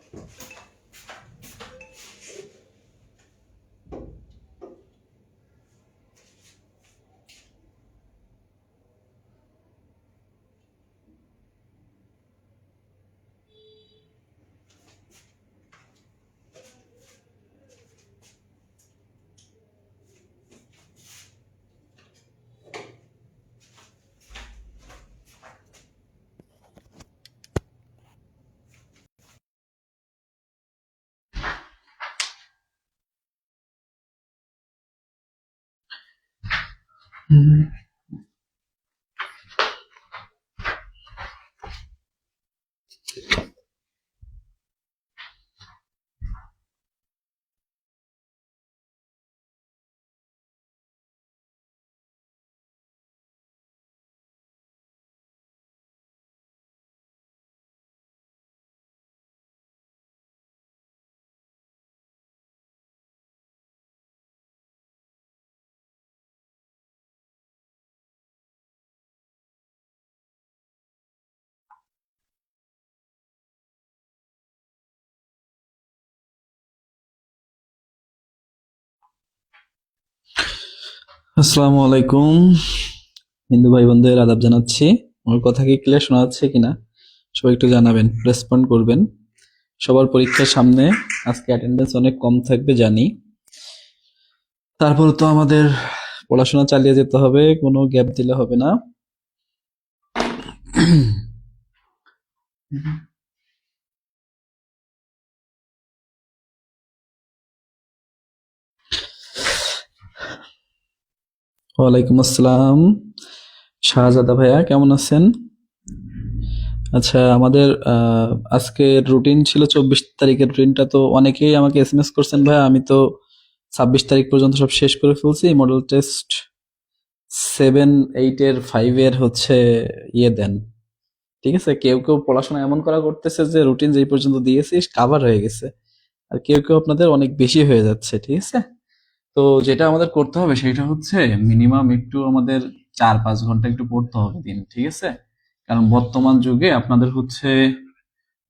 আসসালামু আলাইকুম, হিন্দু ভাই বোনদের আদাব জানাচ্ছি। আমার কথা কি ক্লিয়ার শোনা যাচ্ছে কিনা সবাই একটু জানাবেন, রেসপন্ড করবেন। সবার পরীক্ষার সামনে, আজকে অ্যাটেন্ডেন্স অনেক কম থাকবে জানি, তারপর তো আমাদের পড়াশোনা চালিয়ে যেতে হবে, কোনো গ্যাপ দিলে হবে না। ওয়ালাইকুম আসসালাম, শাহজাদা ভাইয়া কেমন আছেন? আচ্ছা, আমাদের আজকের রুটিন ছিল 24 তারিখের রুটিনটা, তো অনেকেই আমাকে এসএমএস করছেন ভাইয়া, আমি তো 26 তারিখ পর্যন্ত সব শেষ করে ফেলছি। মডেল টেস্ট 7, 8 এর 5 এর হচ্ছে ইয়ে দেন, ঠিক আছে? কেউ কেউ পড়াশোনা এমন করা করতেছে যে রুটিন যেই পর্যন্ত দিয়েছিস কাভার হয়ে গেছে, আর কেউ কেউ আপনাদের অনেক বেশি হয়ে যাচ্ছে, ঠিক আছে? তো যেটা আমাদের করতে হবে সেটা হচ্ছে মিনিমাম একটু আমাদের 4-5 ঘন্টা একটু পড়তে হবে দিন, ঠিক আছে? কারণ বর্তমান যুগে আপনাদের হচ্ছে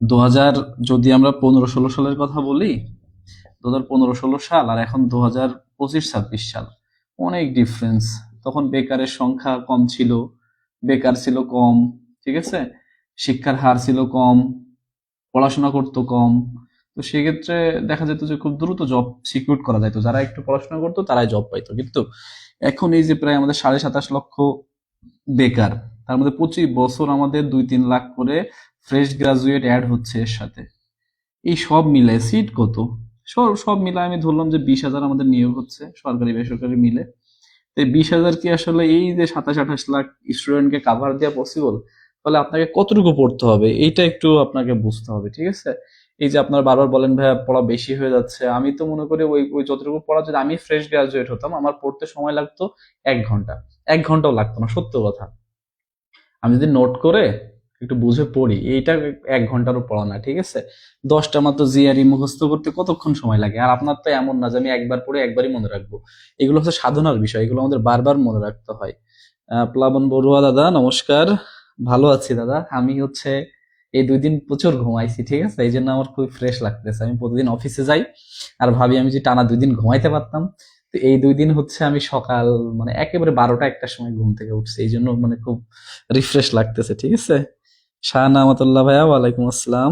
2000, যদি আমরা 15-16 সালের কথা বলি, 2015-16 সাল আর এখন 2025-26 সাল, অনেক ডিফারেন্স। তখন বেকারের সংখ্যা কম ছিল, বেকার ছিল কম, ঠিক আছে? শিক্ষার হার ছিল কম, পড়াশোনা করতো কম। তো সেক্ষেত্রে দেখা যেত যে খুব দ্রুত জব সিকিউর করা যাইতো, যারা একটু পড়াশোনা করতো তারাই জব পাইতো। কিন্তু এখন এই যে প্রায় আমাদের 27.5 লক্ষ বেকার, তার মধ্যে 25 বছর আমাদের 2-3 লাখ করে ফ্রেশ গ্রাজুয়েট অ্যাড হচ্ছে এর সাথে। এই সব মিলায় সিট কত? সব সব মিলায় আমি ধরলাম যে 20,000 আমাদের নিয়োগ হচ্ছে, সরকারি বেসরকারি মিলে। তো এই 20,000 কি আসলে এই যে 27-28 লাখ স্টুডেন্টকে কাভার দেওয়া পসিবল? তাহলে আপনাকে কতটুকু পড়তে হবে এইটা একটু আপনাকে বুঝতে হবে, ঠিক আছে? এই যে আপনারা বারবার বলেন ভাইয়া পড়া বেশি হয়ে যাচ্ছে, আমি তো মনে করি ওই ওই যতটুকু পড়া, যদি আমি ফ্রেশ গ্রাজুয়েট হতাম আমার পড়তে সময় লাগতো 1 ঘন্টা, 1 ঘন্টাও লাগতো না, সত্য কথা। আমি যদি নোট করে একটু বুঝে পড়ি, এইটা 1 ঘন্টারও পড়া না, ঠিক আছে? 10টা মাত্র জিআরই মুখস্থ করতে কতক্ষণ সময় লাগে? আর আপনার তো এমন না যে আমি একবার পড়ে একবারই মনে রাখবো। এগুলো হচ্ছে সাধনার বিষয়, এগুলো আমাদের বারবার মনে রাখতে হয়। প্লাবন বড়ুয়া দাদা নমস্কার, ভালো আছি দাদা। আমি হচ্ছে এই 2 দিন প্রচুর ঘুমাইছি, ঠিক আছে? এই জন্য আমার খুব ফ্রেশ লাগতেছে। আমি প্রতিদিন অফিসে যাই আর ভাবি আমি যে টানা 2 দিন ঘুমাইতে পারতাম। তো এই 2 দিন হচ্ছে আমি সকাল মানে একেবারে 12টা 1টার সময় ঘুম থেকে উঠছি, এই জন্য মানে খুব রিফ্রেশ লাগতেছে, ঠিক আছে? শাহ নামাতুল্লাহ ভাইয়া ওয়ালাইকুম আসসালাম,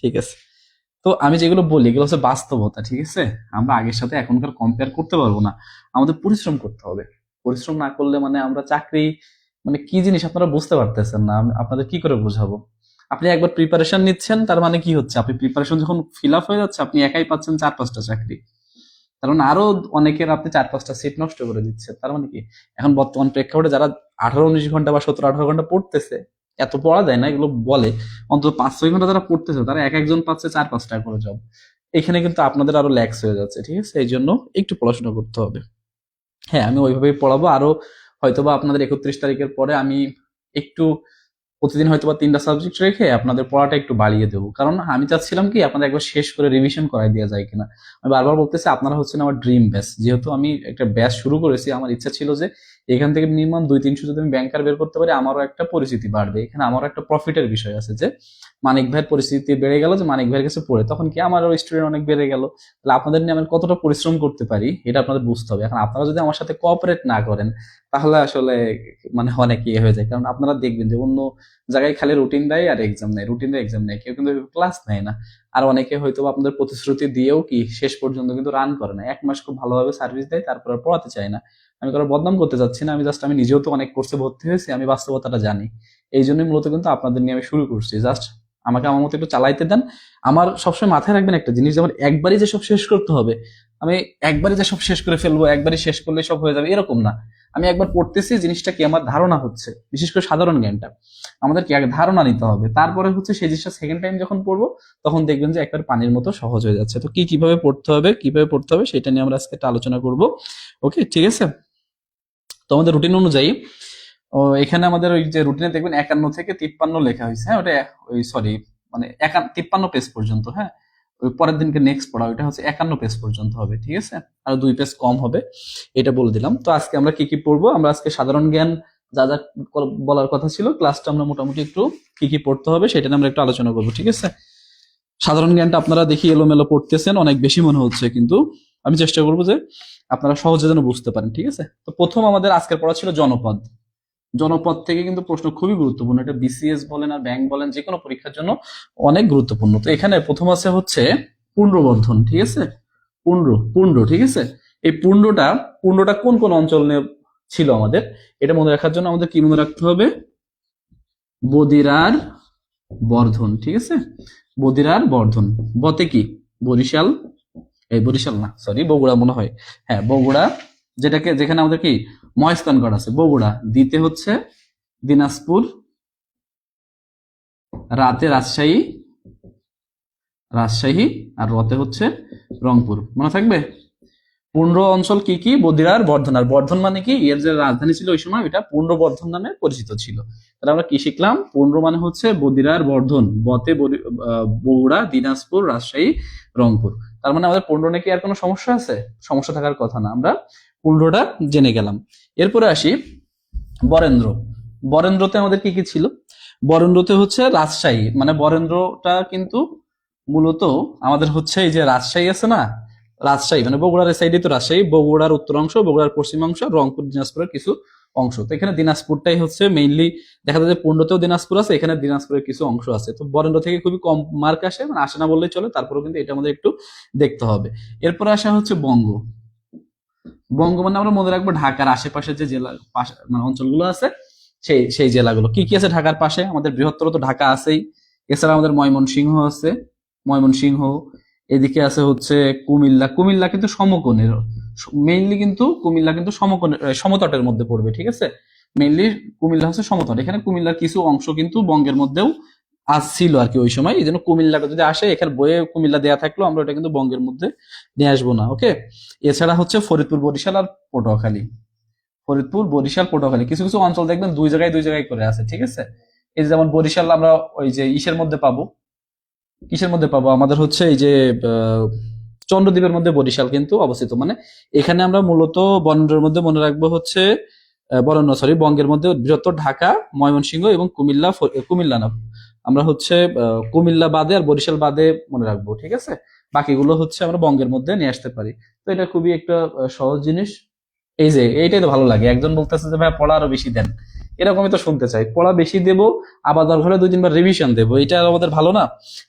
ঠিক আছে? তো আমি যেগুলো বলি এগুলো হচ্ছে বাস্তবতা, ঠিক আছে? আমরা আগের সাথে এখনকার কম্পেয়ার করতে পারবো না। আমাদের পরিশ্রম করতে হবে। পরিশ্রম না করলে মানে আমরা চাকরি মানে কি জিনিস আপনারা বুঝতে পারতেছেন না, আমি আপনাদের কি করে বোঝাবো? আপনি একবার প্রিপারেশন নিচ্ছেন, তার মানে কি হচ্ছে? আপনি প্রিপারেশন যখন ফিল আপ হয়ে যাচ্ছে, আপনি একাই পাচ্ছেন 4-5টা চাকরি, তার মানে আরো অনেকের আপনি 4-5টা সিট নষ্ট করে দিচ্ছেন। তার মানে কি, এখন বর্তমান প্রেক্ষাপটে যারা 18-19 ঘন্টা বা 17-18 ঘন্টা পড়তেছে, এত পড়া যায় না এগুলো বলে, অন্তত 5-6 ঘন্টা যারা পড়তেছে তারা এক একজন পাচ্ছে 4-5টা করে জব। এখানে কিন্তু আপনাদের আরো ল্যাক্স হয়ে যাচ্ছে, ঠিক আছে? এই জন্য একটু পড়াশোনা করতে হবে। হ্যাঁ, আমি ওইভাবেই পড়াবো। আরো হয়তোবা আপনাদের 31 তারিখের পরে আমি একটু প্রতিদিন হয়তো বা 3টা সাবজেক্ট রেখে আপনাদের পড়াটা একটু বাড়িয়ে দেবো, কারণ আমি চাচ্ছিলাম কি আপনাদের একবার শেষ করে রিভিশন করাই দেওয়া যায় কিনা। আমি বারবার বলতেছি আপনারা হচ্ছেন আমার ড্রিম ব্যাচ, যেহেতু আমি একটা ব্যাচ শুরু করেছি, আমার ইচ্ছা ছিল যে এখান থেকে মিনিমাম 200-300 যদি আমি ব্যাংকার বের করতে পারি আমারও একটা পরিচিতি বাড়বে, এখানে আমারও একটা প্রফিটের বিষয় আছে যে মানিক ভাইয়ের পরিস্থিতি বেড়ে গেল, যে মানিক ভাইয়ের কাছে পড়ে তখন কি আমারও স্টুডেন্ট অনেক বেড়ে গেল। তাহলে আপনাদের নিয়ে আমি কতটা পরিশ্রম করতে পারি এটা আপনাদের বুঝতে হবে। এখন আপনারা যদি আমার সাথে কোঅপারেট না করেন তাহলে আসলে মানে অনেক ইয়ে হয়ে যায়, কারণ আপনারা দেখবেন যে অন্য জায়গায় খালি রুটিন দেয় আর এক্সাম নেয়, রুটিন দেয় এক্সাম নেয়, কেউ কিন্তু ক্লাস নেয় না। আর অনেকে হয়তো আপনাদের প্রতিশ্রুতি দিয়েও কি শেষ পর্যন্ত কিন্তু রান করে না, 1 মাস খুব ভালোভাবে সার্ভিস দেয় তারপর আর পড়াতে চায় না। আমি কারো বদনাম করতে চাচ্ছি না, আমি নিজেও তো অনেক কোর্সে ভর্তি হয়েছি, আমি বাস্তবতাটা জানি। এই জন্যই মূলত কিন্তু আপনাদের নিয়ে আমি শুরু করছি, জাস্ট আমাকে আমার মতো একটু চালাইতে দেন। আমার সবসময় মাথায় রাখবেন একটা জিনিস, যেমন একবারই যে সব শেষ করতে হবে, আমি একবারই যে সব শেষ করে ফেলবো, একবারই শেষ করলে সব হয়ে যাবে এরকম না। আমি একবার পড়তেছি জিনিসটা কি আমার ধারণা হচ্ছে, বিশেষ করে সাধারণ জ্ঞানটা আমাদের কি আগে ধারণা নিতে হবে, তারপরে হচ্ছে সেই জিনিসটা সেকেন্ড টাইম যখন পড়বো তখন দেখবেন যে একবার পানির মতো সহজ হয়ে যাচ্ছে। তো কিভাবে পড়তে হবে সেটা নিয়ে আমরা আজকে একটা আলোচনা করব। ওকে, ঠিক আছে। তো আমাদের রুটিন অনুযায়ী এখানে আমাদের ওই যে রুটিনে দেখবেন 51 থেকে 53 লেখা হয়েছে, হ্যাঁ ওটা ওই সরি মানে 53 পেজ পর্যন্ত, হ্যাঁ ওই পরের দিনকে নেক্সট পড়া ওইটা হচ্ছে 51 পেজ পর্যন্ত হবে, ঠিক আছে, আর 2 পেজ কম হবে, এটা বলে দিলাম। তো আজকে আমরা কি পড়বো, আমরা আজকে সাধারণ জ্ঞান যা যা বলার কথা ছিল ক্লাসটা আমরা মোটামুটি একটু কি পড়তে হবে সেটা নিয়ে আমরা একটু আলোচনা করবো, ঠিক আছে। সাধারণ জ্ঞানটা আপনারা দেখি এলোমেলো পড়তেছেন, অনেক বেশি মনে হচ্ছে, কিন্তু আমি চেষ্টা করবো যে আপনারা সহজে যেন বুঝতে পারেন, ঠিক আছে। তো প্রথম আমাদের আজকের পড়া ছিল জনপদ। জনপদ থেকে কিন্তু প্রশ্ন খুবই গুরুত্বপূর্ণ, এটা বিসিএস বলেন আর ব্যাংক বলেন যে কোনো পরীক্ষার জন্য অনেক গুরুত্বপূর্ণ। তো এখানে প্রথম আছে হচ্ছে পুণ্ড্রবর্ধন, ঠিক আছে, পুণ্ড্র, ঠিক আছে। এই পুণ্ডটা কোন কোন অঞ্চল নিয়ে ছিল আমাদের, এটা মনে রাখার জন্য আমাদের কি মনে রাখতে হবে, বদিরার বর্ধন, ঠিক আছে, বদিরার বর্ধন। বতে কি বরিশাল, বরিশাল না সরি বগুড়া মনে হয়, হ্যাঁ বগুড়া, যেখানে আমাদের কি মহেস্থানগড় আছে বগুড়া। দিতে হচ্ছে দিনাজপুর, রাতে রাজশাহী আর রতে হচ্ছে রংপুর, মনে থাকবে। 15 অঞ্চল কি কি, বদিরার বর্ধন, আর বর্ধন মানে কি এর যে রাজধানী ছিল ওই সময় এটা পুণ্ড্রবর্ধন নামে পরিচিত ছিল। তাহলে আমরা কি শিখলাম, পুণ্ড্র মানে হচ্ছে বদিরার বর্ধন, বতে বগুড়া, দিনাজপুর, রাজশাহী, রংপুর। তার মানে আমাদের পুণ্ড্র নাকি আর কোনো সমস্যা আছে, সমস্যা থাকার কথা না, আমরা পুণ্ড্রটা জেনে গেলাম। এরপরে আসি বরেন্দ্র। বরেন্দ্রতে আমাদের কি কি ছিল, বরেন্দ্রতে হচ্ছে রাজশাহী, মানে বরেন্দ্রটা কিন্তু মূলত আমাদের হচ্ছে এই যে রাজশাহী আছে না, রাজশাহী মানে বগুড়ার সাইডে তো রাজশাহী, বগুড়ার উত্তর অংশ, বগুড়ার পশ্চিম অংশ, রংপুর দিনাজপুরের কিছু অংশ। তো এখানে দিনাজপুরটাই হচ্ছে মেইনলি দেখা যায় যে পুণ্ডতেও দিনাজপুর আছে, এখানে দিনাজপুরের কিছু অংশ আছে। তো বরেন্দ্র থেকে খুবই কম মার্ক আসে, মানে আসে না বললেই চলে, তারপরেও কিন্তু এটা আমাদের একটু দেখতে হবে। এরপরে আসা হচ্ছে বঙ্গ। বঙ্গ মানে আমরা মনে রাখবো ঢাকার আশেপাশে যে জেলা মানে অঞ্চলগুলো আছে সেই জেলাগুলো কি কি আছে ঢাকার পাশে, আমাদের বৃহত্তর তো ঢাকা আছেই, এছাড়া আমাদের ময়মনসিংহ আছে, ময়মনসিংহ, এদিকে আছে হচ্ছে কুমিল্লা কিন্তু সমকোণের, মেইনলি কিন্তু কুমিল্লা কিন্তু সমকোণের সমতটের মধ্যে পড়বে, ঠিক আছে। মেইনলি কুমিল্লা হচ্ছে সমতট, এখানে কুমিল্লার কিছু অংশ কিন্তু বঙ্গের মধ্যেও আসছিল আর কি ওই সময়, এই জন্য কুমিল্লাটা যদি আসে এখানে বইয়ে কুমিল্লা দেয়া থাকলো আমরা এটা কিন্তু বঙ্গের মধ্যে নিয়ে আসবো না, ওকে। এছাড়া হচ্ছে ফরিদপুর, বরিশাল আর পটুয়াখালী, ফরিদপুর, বরিশাল, পটুয়াখালী, কিছু কিছু অঞ্চল দেখবেন দুই জায়গায় করে আছে, ঠিক আছে। এই যেমন বরিশাল আমরা ওই যে ইসের মধ্যে পাবো, কিসের মধ্যে পাবো, আমাদের হচ্ছে এই যে চন্দ্রদ্বীপের মধ্যে বরিশাল কিন্তু অবস্থিত, মানে এখানে আমরা মূলত বরেন্দ্রের মধ্যে মনে রাখবো হচ্ছে বঙ্গের মধ্যে বৃহত্তর ঢাকা, ময়মনসিংহ এবং কুমিল্লা না, আমরা হচ্ছে কুমিল্লা বাদে আর বরিশাল বাদে মনে রাখবো, ঠিক আছে। বাকিগুলো হচ্ছে আমরা বঙ্গের মধ্যে নিয়ে আসতে পারি। তো এটা খুবই একটা সহজ জিনিস। এই যে এইটাই তো ভালো লাগে, একজন বলতেছে যে ভাই পড়া আরো বেশি দেন, এরকমই তো শুনতে চাই, পড়া বেশি দেবো আবার দরকার 2-3 বার রিভিশন দেবো, এটা আমাদের ভালো না।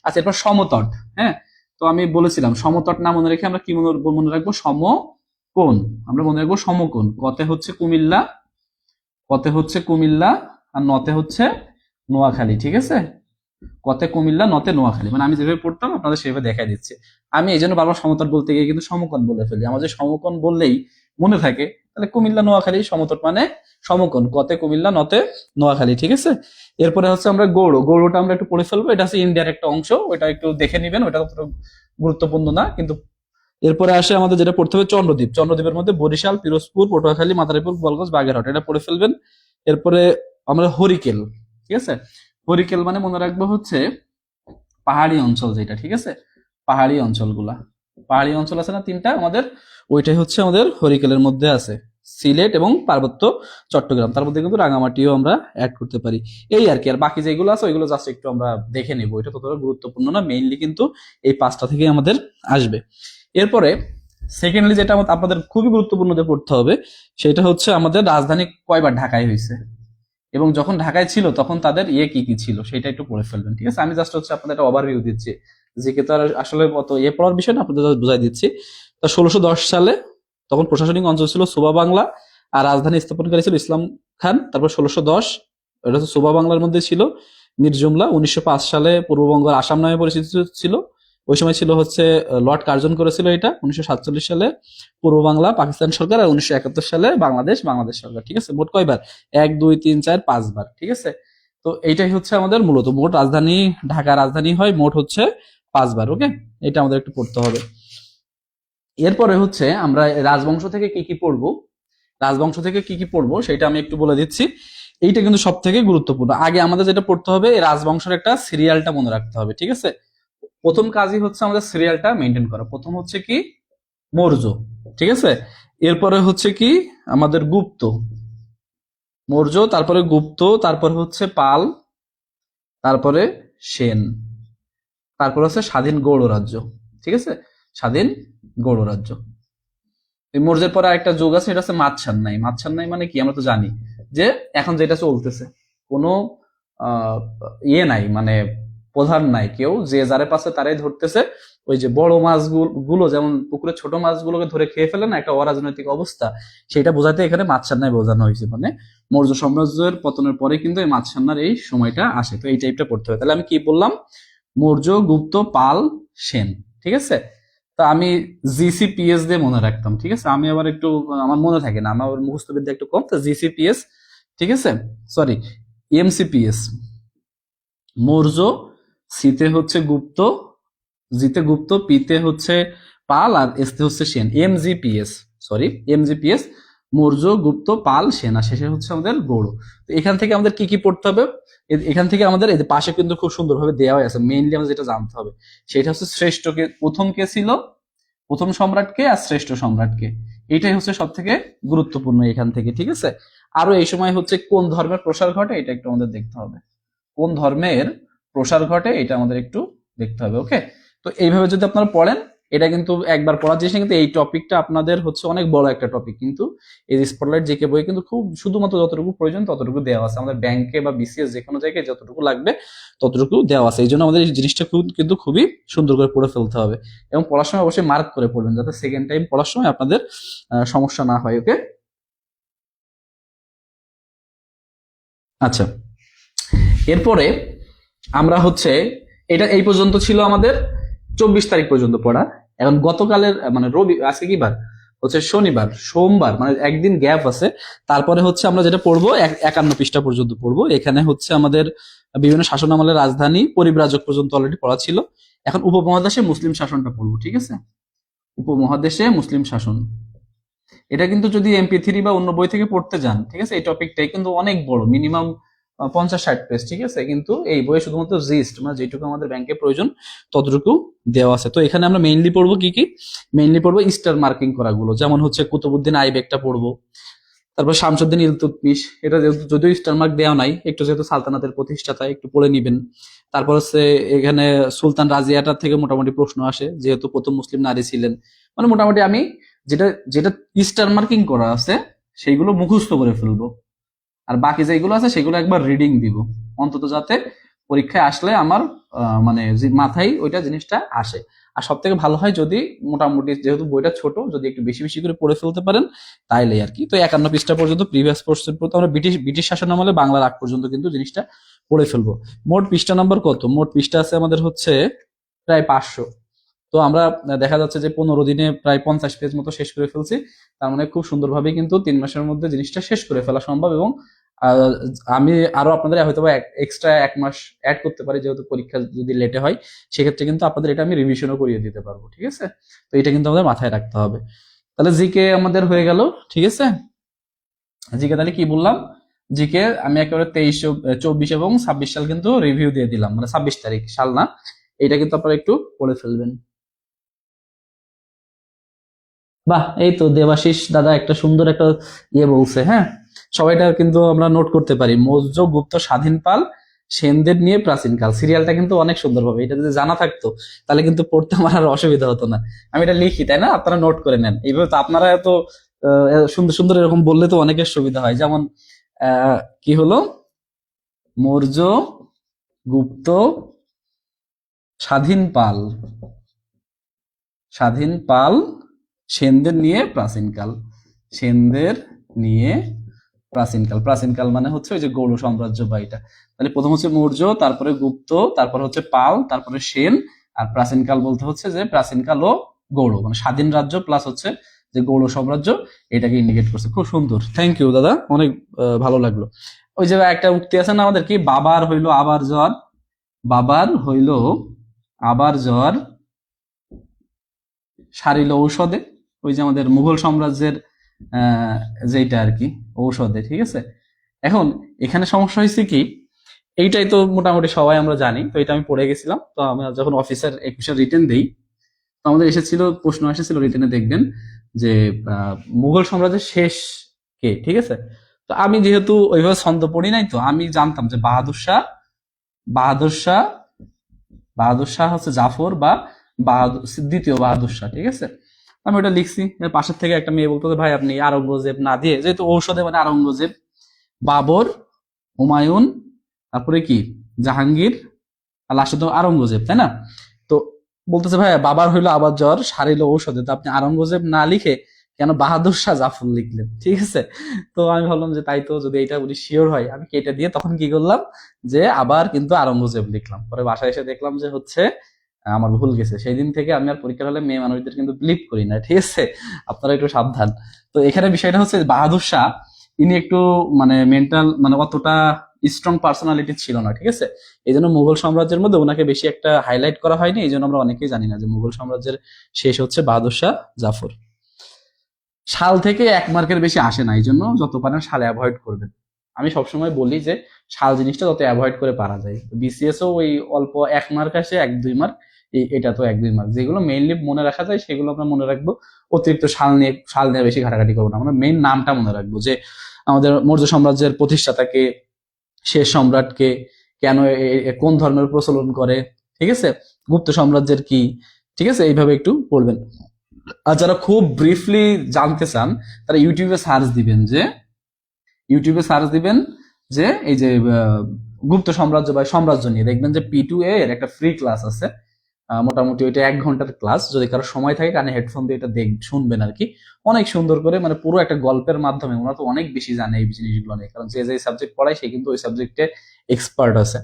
আচ্ছা এরপর সমতট, হ্যাঁ। তো আমি বলেছিলাম সমতট না মনে রেখে আমরা কি মনে রাখবো, সমকোণ, আমরা মনে রাখবো সমকোণ। কতে হচ্ছে কুমিল্লা আর নতে হচ্ছে নোয়াখালী, ঠিক আছে। কতে কুমিল্লা, নতে নোয়াখালী, মানে আমি যেভাবে পড়তাম আপনাদের সেভাবে দেখাই দিচ্ছে। আমি এই জন্য বারবার সমতট বলতে গিয়ে কিন্তু সমকোণ বলে ফেলি, আমার যে সমকোণ বললেই মনে থাকে, তাহলে কুমিল্লা নোয়াখালী সমতট মানে সমকোণ, কতে কুমিল্লা, নতে নোয়াখালী, ঠিক আছে। এরপরে হচ্ছে আমরা গৌড়টা আমরা একটু পড়ে ফেলবো, এটা হচ্ছে ইন্ডিয়ার একটা অংশ, ওটা একটু দেখে নিবেন, ওটা গুরুত্বপূর্ণ না কিন্তু। এরপরে আসে আমাদের যেটা পড়তে হবে চন্দ্রদ্বীপের মধ্যে বরিশাল, পিরোজপুর, পটুয়াখালী, মাদারীপুর, গোপালগঞ্জ, বাগেরহাট, এটা পড়ে ফেলবেন। এরপরে আমরা হরিকেল, ঠিক আছে। হরিকেল মানে মনে রাখবো হচ্ছে পাহাড়ি অঞ্চল যেটা, ঠিক আছে, পাহাড়ি অঞ্চলগুলা, পাহাড়ি অঞ্চল আছে না তিনটা আমাদের, ওইটাই হচ্ছে আমাদের হরিকেলের মধ্যে আছে, সিলেট এবং পার্বত্য চট্টগ্রাম, তার মধ্যে কিন্তু রাঙামাটিও আমরা অ্যাড করতে পারি। এই আর কি, আর বাকি যেগুলো আছে ওইগুলো জাস্ট একটু আমরা দেখে নেবো, এটা ততটা গুরুত্বপূর্ণ না, মেইনলি কিন্তু এই পাঁচটা থেকে আমাদের আসবে। এরপরে সেকেন্ডলি যেটা আপনাদের খুবই গুরুত্বপূর্ণ যে পড়তে হবে, সেটা হচ্ছে আমাদের রাজধানী কয়বার ঢাকায় হয়েছে, এবং যখন ঢাকায় ছিল তখন তাদের ইয়ে কি কি ছিল সেটা একটু পড়ে ফেলবেন, ঠিক আছে। আমি জাস্ট হচ্ছে আপনাদের একটা ওভারভিউ দিচ্ছি, জিকে তো আর আসলে অত ইয়ে পড়ার বিষয় না, আপনাদের just বুঝাই দিচ্ছি। তা 1610 সালে তখন প্রশাসনিক অঞ্চল ছিল সুবা বাংলা, আর রাজধানী স্থাপনকারী ছিল ইসলাম খান। তারপর 1610 এটা হচ্ছে সুবা বাংলার মধ্যে ছিল মীর জুমলা। 1905 সালে পূর্ববঙ্গ আসাম নামে পরিচিত ছিল, ওই সময় ছিল হচ্ছে লর্ড কার্জন করেছিল এটা। 1947 সালে পূর্ব বাংলা পাকিস্তান সরকার, আর 1971 সালে বাংলাদেশ বাংলাদেশ সরকার, ঠিক আছে। মোট কয়বার? 1 2 3 4 5 বার, ঠিক আছে। তো এইটাই হচ্ছে আমাদের মূলত মোট রাজধানী, ঢাকা রাজধানী হয় মোট হচ্ছে 5 বার, ওকে। এটা আমাদের একটু পড়তে হবে। এরপরে হচ্ছে আমরা রাজবংশ থেকে কি কি পড়বো, রাজবংশ থেকে কি কি পড়বো সেটা আমি একটু বলে দিচ্ছি। এইটা কিন্তু সব থেকে গুরুত্বপূর্ণ। আগে আমাদের যেটা পড়তে হবে, এই রাজবংশের একটা সিরিয়ালটা মনে রাখতে হবে, ঠিক আছে। প্রথম কাজই হচ্ছে আমাদের সিরিয়ালটা মেনটেন করা। প্রথম হচ্ছে কি? মৌর্য, ঠিক আছে। এরপরে হচ্ছে কি? আমাদের গুপ্ত, মৌর্য, তারপরে গুপ্ত, তারপরে হচ্ছে পাল, তারপরে সেন, তারপর হচ্ছে স্বাধীন গৌড় রাজ্য, ঠিক আছে, স্বাধীন গৌড় রাজ্য। এই মৌর্যের পরে আরেকটা যুগ আছে, এটা হচ্ছে মাৎসান্নাই। মাৎসান্নাই মানে কি আমরা তো জানি যে এখন যেটা চলতেছে, কোনো আহ ইয়ে নাই, মানে প্রধান নাই, কেউ যে যারে পাশে তারাই ধরতেছে। ওই যে বড় মাছ গুলো যেমন পুকুরে ছোট মাছগুলোকে ধরে খেয়ে ফেলে না, একটা অরাজনৈতিক অবস্থা, সেটা বোঝাতে এখানে মাৎসান্নাই বোঝানো হয়েছে। মানে মৌর্য সাম্রাজ্যের পতনের পরে কিন্তু এই মাৎসান্নার এই সময়টা আসে। তো এই টাইপটা পড়তে হবে। তাহলে আমি কি বললাম? মৌর্য, গুপ্ত, পাল, সেন, ঠিক আছে। তা আমি জিসিপিএস দিয়ে মনে রাখতাম, ঠিক আছে। আমি আবার একটু, আমার মনে থাকে না, আমার মুখস্থ বিদ্যা একটু কম, তো জিসিপিএস, ঠিক আছে, সরি এমসিপিএস। মৌর্য, সিতে হচ্ছে গুপ্ত, জিতে গুপ্ত, পিতে হচ্ছে পাল, আর এসতে হচ্ছে সেন, এমজিপিএস, সরি এমজিপিএস, মৌর্য, গুপ্ত, পাল, সেন, আর শেষে হচ্ছে আমাদের গৌড়। তো এখান থেকে আমাদের কি কি পড়তে হবে? এখান থেকে আমাদের এই যে পাশে কিন্তু খুব সুন্দরভাবে দেওয়া আছে, মেইনলি আমাদের যেটা জানতে হবে সেটা হচ্ছে শ্রেষ্ঠ কে, প্রথম কে ছিল, প্রথম সম্রাটকে, আর শ্রেষ্ঠ সম্রাটকে। এটাই হচ্ছে সব থেকে গুরুত্বপূর্ণ এখান থেকে, ঠিক আছে। আরো এই সময় হচ্ছে কোন ধর্মের প্রসার ঘটে এটা একটু আমাদের দেখতে হবে, কোন ধর্মের প্রসার ঘটে এটা আমাদের একটু দেখতে হবে, ওকে। তো এইভাবে যদি আপনারা পড়েন, এটা কিন্তু একবার পড়ার জিনিস না, কিন্তু এই টপিকটা আপনাদের হচ্ছে অনেক বড় একটা টপিক, কিন্তু এই স্পটলাইট জিকে বই কিন্তু খুব শুধুমাত্র যতটুকু প্রয়োজন ততটুকু দেওয়া আছে, আমাদের ব্যাংকে বা বিসিএস যে কোনো জায়গায় যতটুকু লাগবে ততটুকু দেওয়া আছে। এই জন্য আমাদের এই জিনিসটা কিন্তু খুবই সুন্দর করে পড়ে ফেলতে হবে, এবং পড়ার সময় অবশ্যই মার্ক করে পড়বেন, যাতে সেকেন্ড টাইম পড়ার সময় আপনাদের সমস্যা না হয়, ওকে। আচ্ছা, এরপরে আমরা হচ্ছে, এটা এই পর্যন্ত ছিল আমাদের 24 তারিখ পর্যন্ত পড়া। এখন গতকালের মানে রবি, আজকে কি বার? হচ্ছে শনিবার, সোমবার, মানে একদিন গ্যাপ আছে। তারপরে হচ্ছে আমরা যেটা পড়বো 51 পৃষ্ঠা পর্যন্ত পড়বো। এখানে হচ্ছে আমাদের বিভিন্ন শাসন আমলের রাজধানী পরিব্রাজক পর্যন্ত অলরেডি পড়া ছিল। এখন উপমহাদেশে মুসলিম শাসনটা পড়বো, ঠিক আছে। উপমহাদেশে মুসলিম শাসন, এটা কিন্তু যদি MP3 বা অন্য বই থেকে পড়তে যান, ঠিক আছে, এই টপিকটাই কিন্তু অনেক বড়, মিনিমাম 50-60 পেজ, ঠিক আছে। কিন্তু এই বইয়ে শুধুমাত্র জিস্ট, মানে যেটুকু আমাদের ব্যাংকে প্রয়োজন ততটুকু দেওয়া আছে। তো এখানে আমরা মেইনলি পড়বো কি কি? মেইনলি পড়বো স্টার মার্কিং করাগুলো, যেমন হচ্ছে কুতুবুদ্দিন আইবেকটা পড়বো, তারপর শামসুদ্দিন ইলতুৎমিশ, এটা যদিও স্টার মার্ক দেওয়া নাই, একটু যেহেতু সালতানাতের প্রতিষ্ঠাতা একটু পড়ে নিবেন। তারপর হচ্ছে এখানে সুলতান রাজিয়াটা থেকে মোটামুটি প্রশ্ন আসে, যেহেতু প্রথম মুসলিম নারী ছিলেন। মানে মোটামুটি আমি যেটা যেটা স্টার মার্কিং করা আছে সেইগুলো মুখস্থ করে ফেলবো, আর বাকি যেগুলো আছে সেগুলো একবার রিডিং দিব, অন্তত যাতে পরীক্ষায় আসলে আমার মানে মাথায় ওইটা জিনিসটা আসে। আর সব থেকে ভালো হয় যদি মোটামুটি, যেহেতু বইটা ছোট, যদি একটু বেশি বেশি করে পড়ে ফেলতে পারেন তাইলে আর কি। তো 51 পৃষ্ঠা পর্যন্ত প্রিভিয়াস কোর্সের পর আমরা ব্রিটিশ ব্রিটিশ শাসন আমলে বাংলার আগ পর্যন্ত কিন্তু জিনিসটা পড়ে ফেলবো। মোট পৃষ্ঠা নাম্বার কত? মোট পৃষ্ঠা আছে আমাদের হচ্ছে প্রায় 500। তো আমরা দেখা যাচ্ছে যে 15 দিনে প্রায় 50 পেজ মতো শেষ করে ফেলছি। তার মানে খুব সুন্দরভাবে কিন্তু 3 মাসের মধ্যে জিনিসটা শেষ করে ফেলা সম্ভব। এবং আহ, আমি আরো আপনাদের হয়তো বা এক্সট্রা 1 মাস অ্যাড করতে পারি, যেহেতু পরীক্ষা যদি লেটে হয়, সেক্ষেত্রে কিন্তু আপনাদের এটা আমি রিভিশনও করিয়ে দিতে পারবো, ঠিক আছে। তো এটা কিন্তু আমাদের মাথায় রাখতে হবে। তাহলে জিকে আমাদের হয়ে গেল, ঠিক আছে। জিকে তাহলে কি বললাম? জিকে আমি একেবারে 23, 24 এবং 26 সাল কিন্তু রিভিউ দিয়ে দিলাম, মানে 26 তারিখ সাল না, এটা কিন্তু আপনারা একটু পড়ে ফেলবেন। বাহ, এই তো দেবাশিস দাদা একটা সুন্দর একটা বলছে, হ্যাঁ, সবাইটা কিন্তু আমরা নোট করতে পারি। মৌর্য, গুপ্ত, স্বাধীন পাল, সেনদের নিয়ে প্রাচীনকাল, সিরিয়ালটা কিন্তু অনেক সুন্দর হবে, এটা যদি জানা থাকতো তাহলে কিন্তু পড়তে আমার আর অসুবিধা হতো না। আমি এটা লিখি, তাই না? আপনারা নোট করে নেন, এইভাবে তো আপনারা এত সুন্দর সুন্দর এরকম বললে তো অনেকের সুবিধা হয়। যেমন কি হলো, মৌর্য, গুপ্ত, স্বাধীন পাল, স্বাধীন পাল, সেনদের নিয়ে প্রাচীনকাল, সেনদের নিয়ে প্রাচীনকাল, প্রাচীনকাল মানে হচ্ছে ওই যে গৌড় সাম্রাজ্য বা এটা। তাহলে প্রথম হচ্ছে মৌর্য, তারপরে গুপ্ত, তারপরে হচ্ছে পাল, তারপরে সেন, আর প্রাচীনকাল বলতে হচ্ছে যে প্রাচীনকাল ও গৌড়, মানে স্বাধীন রাজ্য প্লাস হচ্ছে যে গৌড় সাম্রাজ্য, এটাকে ইন্ডিকেট করছে। খুব সুন্দর, থ্যাংক ইউ দাদা, অনেক ভালো লাগলো। ওই যে একটা উক্তি আছে না আমাদের, কি, বাবার হইলো আবার জ্বর, বাবার হইল আবার জ্বর, সারিল ঔষধে, ওই যে আমাদের মুঘল সাম্রাজ্যের যেটা আর কি, ঔষধে, ঠিক আছে। এখন এখানে সমস্যা হয়েছে কি, এইটাই তো মোটামুটি সবাই আমরা জানি, তো এটা আমি পড়ে গেছিলাম, তো আমরা যখন অফিসার 21 রিটেন দিই, তো আমাদের এসেছিল, প্রশ্ন এসেছিল রিটেনে, দেখবেন যে মুঘল সাম্রাজ্যের শেষ কে, ঠিক আছে। তো আমি যেহেতু ওইভাবে ছন্দ পড়ি নাই, তো আমি জানতাম যে বাহাদুর শাহ, বাহাদুর শাহ, বাহাদুর শাহ হচ্ছে জাফর, বা বাহাদুর, দ্বিতীয় বাহাদুর শাহ, ঠিক আছে। আমি ওটা লিখছি। এর পাশের থেকে একটা মেয়ে বলতো, ভাই আপনি আরঙ্গজেব না দিয়ে, যেহেতু ঔষধে মানে আরঙ্গজেব, বাবর, হুমায়ুন, তারপরে কি জাহাঙ্গীর, আর লাস্টে তো আরঙ্গজেব, তাই না? তো বলতেছে, ভাই বাবার হইলো আবার জ্বর, সারিল ঔষধে, তো আপনি আরঙ্গজেব না লিখে কেন বাহাদুর শাহ জাফর লিখলেন, ঠিক আছে। তো আমি ভাবলাম যে তাই তো, যদি এটা উনি শিওর হয়, আমি কেটে দিয়ে তখন কি করলাম, যে আবার কিন্তু আরঙ্গজেব লিখলাম। পরে বাসায় এসে দেখলাম যে হচ্ছে আমার ভুল গেছে। সেই দিন থেকে আমি আর পরীক্ষার হলে মেয়ে মানুষদের কিন্তু বিলিভ করি না, ঠিক আছে। আপনারা একটু সাবধান। তো এখানে বিষয়টা হচ্ছে, বাহাদুর শাহ ইনি একটু মানে মেন্টাল, মানে অতটা স্ট্রং পার্সোনালিটি ছিল না, ঠিক আছে। এই জন্য মুঘল সাম্রাজ্যের মধ্যে ওনাকে বেশি একটা হাইলাইট করা হয়নি, এই জন্য আমরা অনেকেই জানি না যে মুঘল সাম্রাজ্যের শেষ হচ্ছে বাহাদুর শাহ জাফর। সাল থেকে 1 মার্কের বেশি আসে না, এই জন্য যত পারেন সালে অ্যাভয়েড করবেন। আমি সবসময় বলি যে সাল জিনিসটা যত অ্যাভয়েড করে পারা যায়। বিসিএস ও ওই অল্প 1 মার্ক আসে, 1-2 মার্ক, এটা তো 1-2 মার্ক। যেগুলো মেইনলি মনে রাখা যায় সেগুলো আমরা মনে রাখবো। অতিরিক্ত সাল নিয়ে বেশি ঘাটাঘাটি করবো না, আমরা মেইন নামটা মনে রাখবো, যে আমাদের মৌর্য সাম্রাজ্যের প্রতিষ্ঠাতাকে, শেষ সম্রাটকে, কেন কোন ধর্মের প্রচলন করে, ঠিক আছে, গুপ্ত সাম্রাজ্যের কি, ঠিক আছে, এইভাবে একটু পড়বেন। আর যারা খুব ব্রিফলি জানতে চান, তারা ইউটিউবে সার্চ দিবেন যে এই যে গুপ্ত সাম্রাজ্য বা সাম্রাজ্য নিয়ে, দেখবেন যে P2A এর একটা ফ্রি ক্লাস আছে। মোটামুটি ওইটা 1 ঘন্টার ক্লাস, যদি কারো সময় থাকে কানে হেডফোন দিয়ে এটা শুনবেন আর কি। অনেক সুন্দর করে, মানে পুরো একটা গল্পের মাধ্যমে, ওরা তো অনেক বেশি জানে এই জিনিসগুলো নিয়ে, কারণ যে যে সাবজেক্ট পড়ায় সে কিন্তু ওই সাবজেক্টে এক্সপার্ট আছে।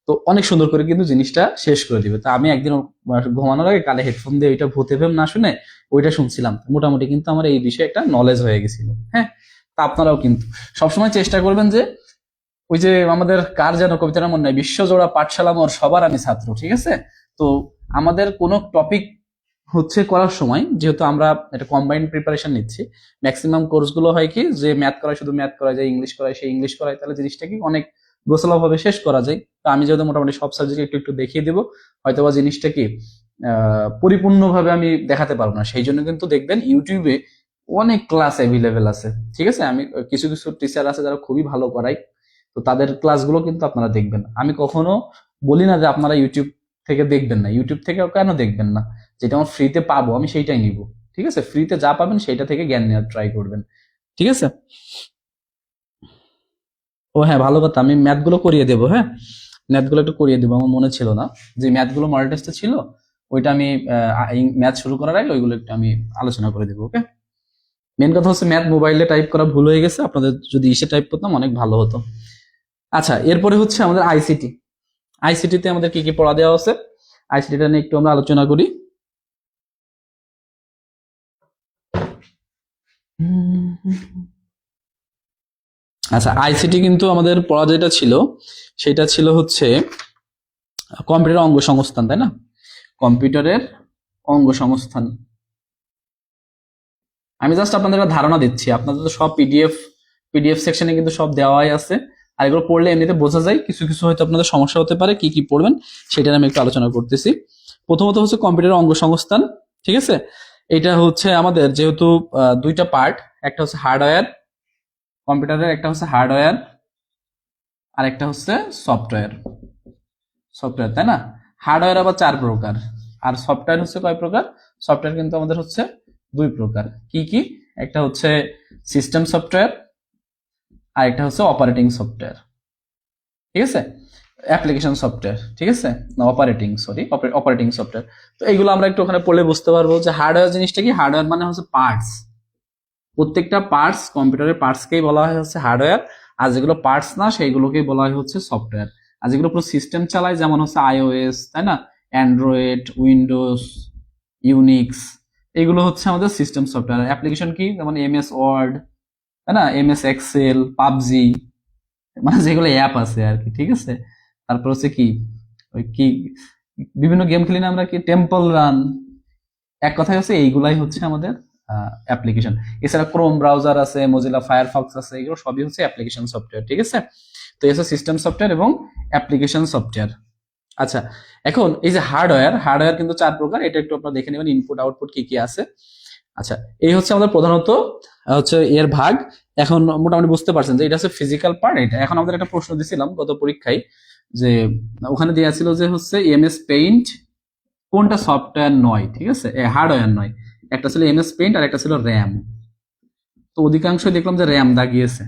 তো অনেক সুন্দর করে কিন্তু জিনিসটা শেষ করে দিবে। তো আমি একদিন ঘুমানোর আগে কানে হেডফোন দিয়ে ওইটা ভূত এফএম না শুনে ওইটা শুনছিলাম, মোটামুটি কিন্তু আমার এই বিষয়ে একটা নলেজ হয়ে গেছিল। হ্যাঁ, তা আপনারাও কিন্তু সবসময় চেষ্টা করবেন যে, ওই যে আমাদের কার যেন কবিতাটা মনে নাই, বিশ্বজোড়া পাঠশালা মোর সবার আমি ছাত্র, ঠিক আছে। তো আমাদের কোনো টপিক হচ্ছে করার সময়, যেহেতু আমরা একটা কম্বাইন্ড প্রিপারেশন নিচ্ছি, ম্যাক্সিমাম কোর্সগুলো হয় কি, যে ম্যাথ করায় শুধু ম্যাথ করা যায়, ইংলিশ করায় সেই ইংলিশ করায়, তাহলে জিনিসটা কি অনেক গোছালোভাবে শেষ করা যায়। তো আমি যেহেতু মোটামুটি সব সাবজেক্ট একটু একটু দেখিয়ে দেবো, হয়তোবা জিনিসটা কি পরিপূর্ণভাবে আমি দেখাতে পারবো না, সেই জন্য কিন্তু দেখবেন ইউটিউবে অনেক ক্লাস অ্যাভেলেবেল আছে, ঠিক আছে। আমি কিছু কিছু টিচার আছে যারা খুবই ভালো করায়, তো তাদের ক্লাসগুলো কিন্তু আপনারা দেখবেন। আমি কখনো বলি না যে আপনারা ইউটিউব থেকে দেখবেন না, ইউটিউব থেকে কেন দেখবেন না, যেটা আমার ফ্রিতে পাবো আমি সেইটাই নিব, ঠিক আছে। ফ্রিতে যা পাবেন সেইটা থেকে জ্ঞান নেওয়ার ট্রাই করবেন, ঠিক আছে। ও হ্যাঁ, ভালো কথা, আমি ম্যাথ গুলো করিয়ে দেবো, হ্যাঁ, ম্যাথ গুলো একটু করিয়ে দেবো। আমার মনে ছিল না যে ম্যাথ গুলো মডেল টেস্টে ছিল, ওইটা আমি ম্যাথ শুরু করার আগে ওইগুলো একটু আমি আলোচনা করে দেবো, ওকে। মেন কথা হচ্ছে ম্যাথ মোবাইলে টাইপ করা ভুল হয়ে গেছে, আপনাদের যদি ইসে টাইপ করতাম অনেক ভালো হতো। আচ্ছা, এরপরে হচ্ছে আমাদের আইসিটি। আইসিটিতে আমাদের কি কি পড়া দেওয়া আছে, আইসিটিটা নিয়ে একটু আমরা আলোচনা করি। আচ্ছা, আইসিটি কিন্তু আমাদের পড়া যেটা ছিল, সেটা ছিল হচ্ছে কম্পিউটার অঙ্গ সংস্থান, তাই না? কম্পিউটারের অঙ্গ সংস্থান। আমি জাস্ট আপনাদের একটা ধারণা দিচ্ছি, আপনাদের তো সব পিডিএফ পিডিএফ সেকশনে কিন্তু সব দেওয়াই আছে। আর এগুলো পড়লে এমনিতে বোঝা যায়, কিছু কিছু হয়তো আপনাদের সমস্যা হতে পারে, কি কি পড়বেন সেটা আমি একটু আলোচনা করতেছি। প্রথমত হচ্ছে কম্পিউটারের অঙ্গ সংস্থান, ঠিক আছে। এটা হচ্ছে আমাদের যেহেতু দুইটা পার্ট, একটা হচ্ছে হার্ডওয়্যার কম্পিউটারের, একটা হচ্ছে হার্ডওয়্যার আর একটা হচ্ছে সফটওয়্যার। সফটওয়্যার, তাই না? হার্ডওয়্যার আবার 4 প্রকার, আর সফটওয়্যার হচ্ছে কয় প্রকার? সফটওয়্যার কিন্তু আমাদের হচ্ছে 2 প্রকার। কি কি? একটা হচ্ছে সিস্টেম সফটওয়্যার আর একটা হচ্ছে অপারেটিং সফটওয়্যার, ঠিক আছে। অ্যাপ্লিকেশন সফটওয়্যার, ঠিক আছে, না অপারেটিং, সরি, অপারেটিং সফটওয়্যার। তো এইগুলো আমরা একটু ওখানে পড়লে বুঝতে পারবো যে হার্ডওয়্যার জিনিসটা কি। হার্ডওয়্যার মানে হচ্ছে পার্টস, প্রত্যেকটা পার্টস, কম্পিউটারের পার্টসকেই বলা হয় হচ্ছে হার্ডওয়্যার, আর যেগুলো পার্টস না সেইগুলোকেই বলা হয় হচ্ছে সফটওয়্যার। আর যেগুলো পুরো সিস্টেম চালায়, যেমন হচ্ছে আইওএস, তাই না, অ্যান্ড্রয়েড, উইন্ডোজ, ইউনিক্স, এগুলো হচ্ছে আমাদের সিস্টেম সফটওয়্যার। অ্যাপ্লিকেশন কি? যেমন এমএস ওয়ার্ড, তাই না, এমএস এক্সেল, পাবজি, মানে যেগুলো অ্যাপ আছে আর কি, ঠিক আছে। তারপর হচ্ছে কি, ওই কি বিভিন্ন গেম খেলি না আমরা, কি টেম্পল রান, এক কথায় হচ্ছে এইগুলাই হচ্ছে আমাদের অ্যাপ্লিকেশন। এছাড়া ক্রোম ব্রাউজার আছে, মজিলা ফায়ারফক্স আছে, এগুলো সবই হচ্ছে অ্যাপ্লিকেশন সফটওয়্যার, ঠিক আছে। তো এই হচ্ছে সিস্টেম সফটওয়্যার এবং অ্যাপ্লিকেশন সফটওয়্যার। আচ্ছা, এখন এই যে হার্ডওয়্যার, হার্ডওয়্যার কিন্তু 4 প্রকার, এটা একটু আপনারা দেখে নেবেন ইনপুট আউটপুট কি কি আছে। আচ্ছা, এই হচ্ছে আমাদের প্রধানত হচ্ছে এর ভাগ। এখন মোটামুটি বুঝতে পারছেন যে এটা হচ্ছে ফিজিক্যাল পার্ট। এটা এখন আমাদের একটা প্রশ্ন দিছিলাম গত পরীক্ষায়, যে ওখানে দেওয়া ছিল যে হচ্ছে এমএস পেইন্ট কোনটা সফটওয়্যার নয়, ঠিক আছে, হার্ডওয়্যার নয়। একটা ছিল এমএস পেইন্ট আর একটা ছিল র্যাম। তো অধিকাংশ দেখলাম যে র্যাম দাগিয়েছে।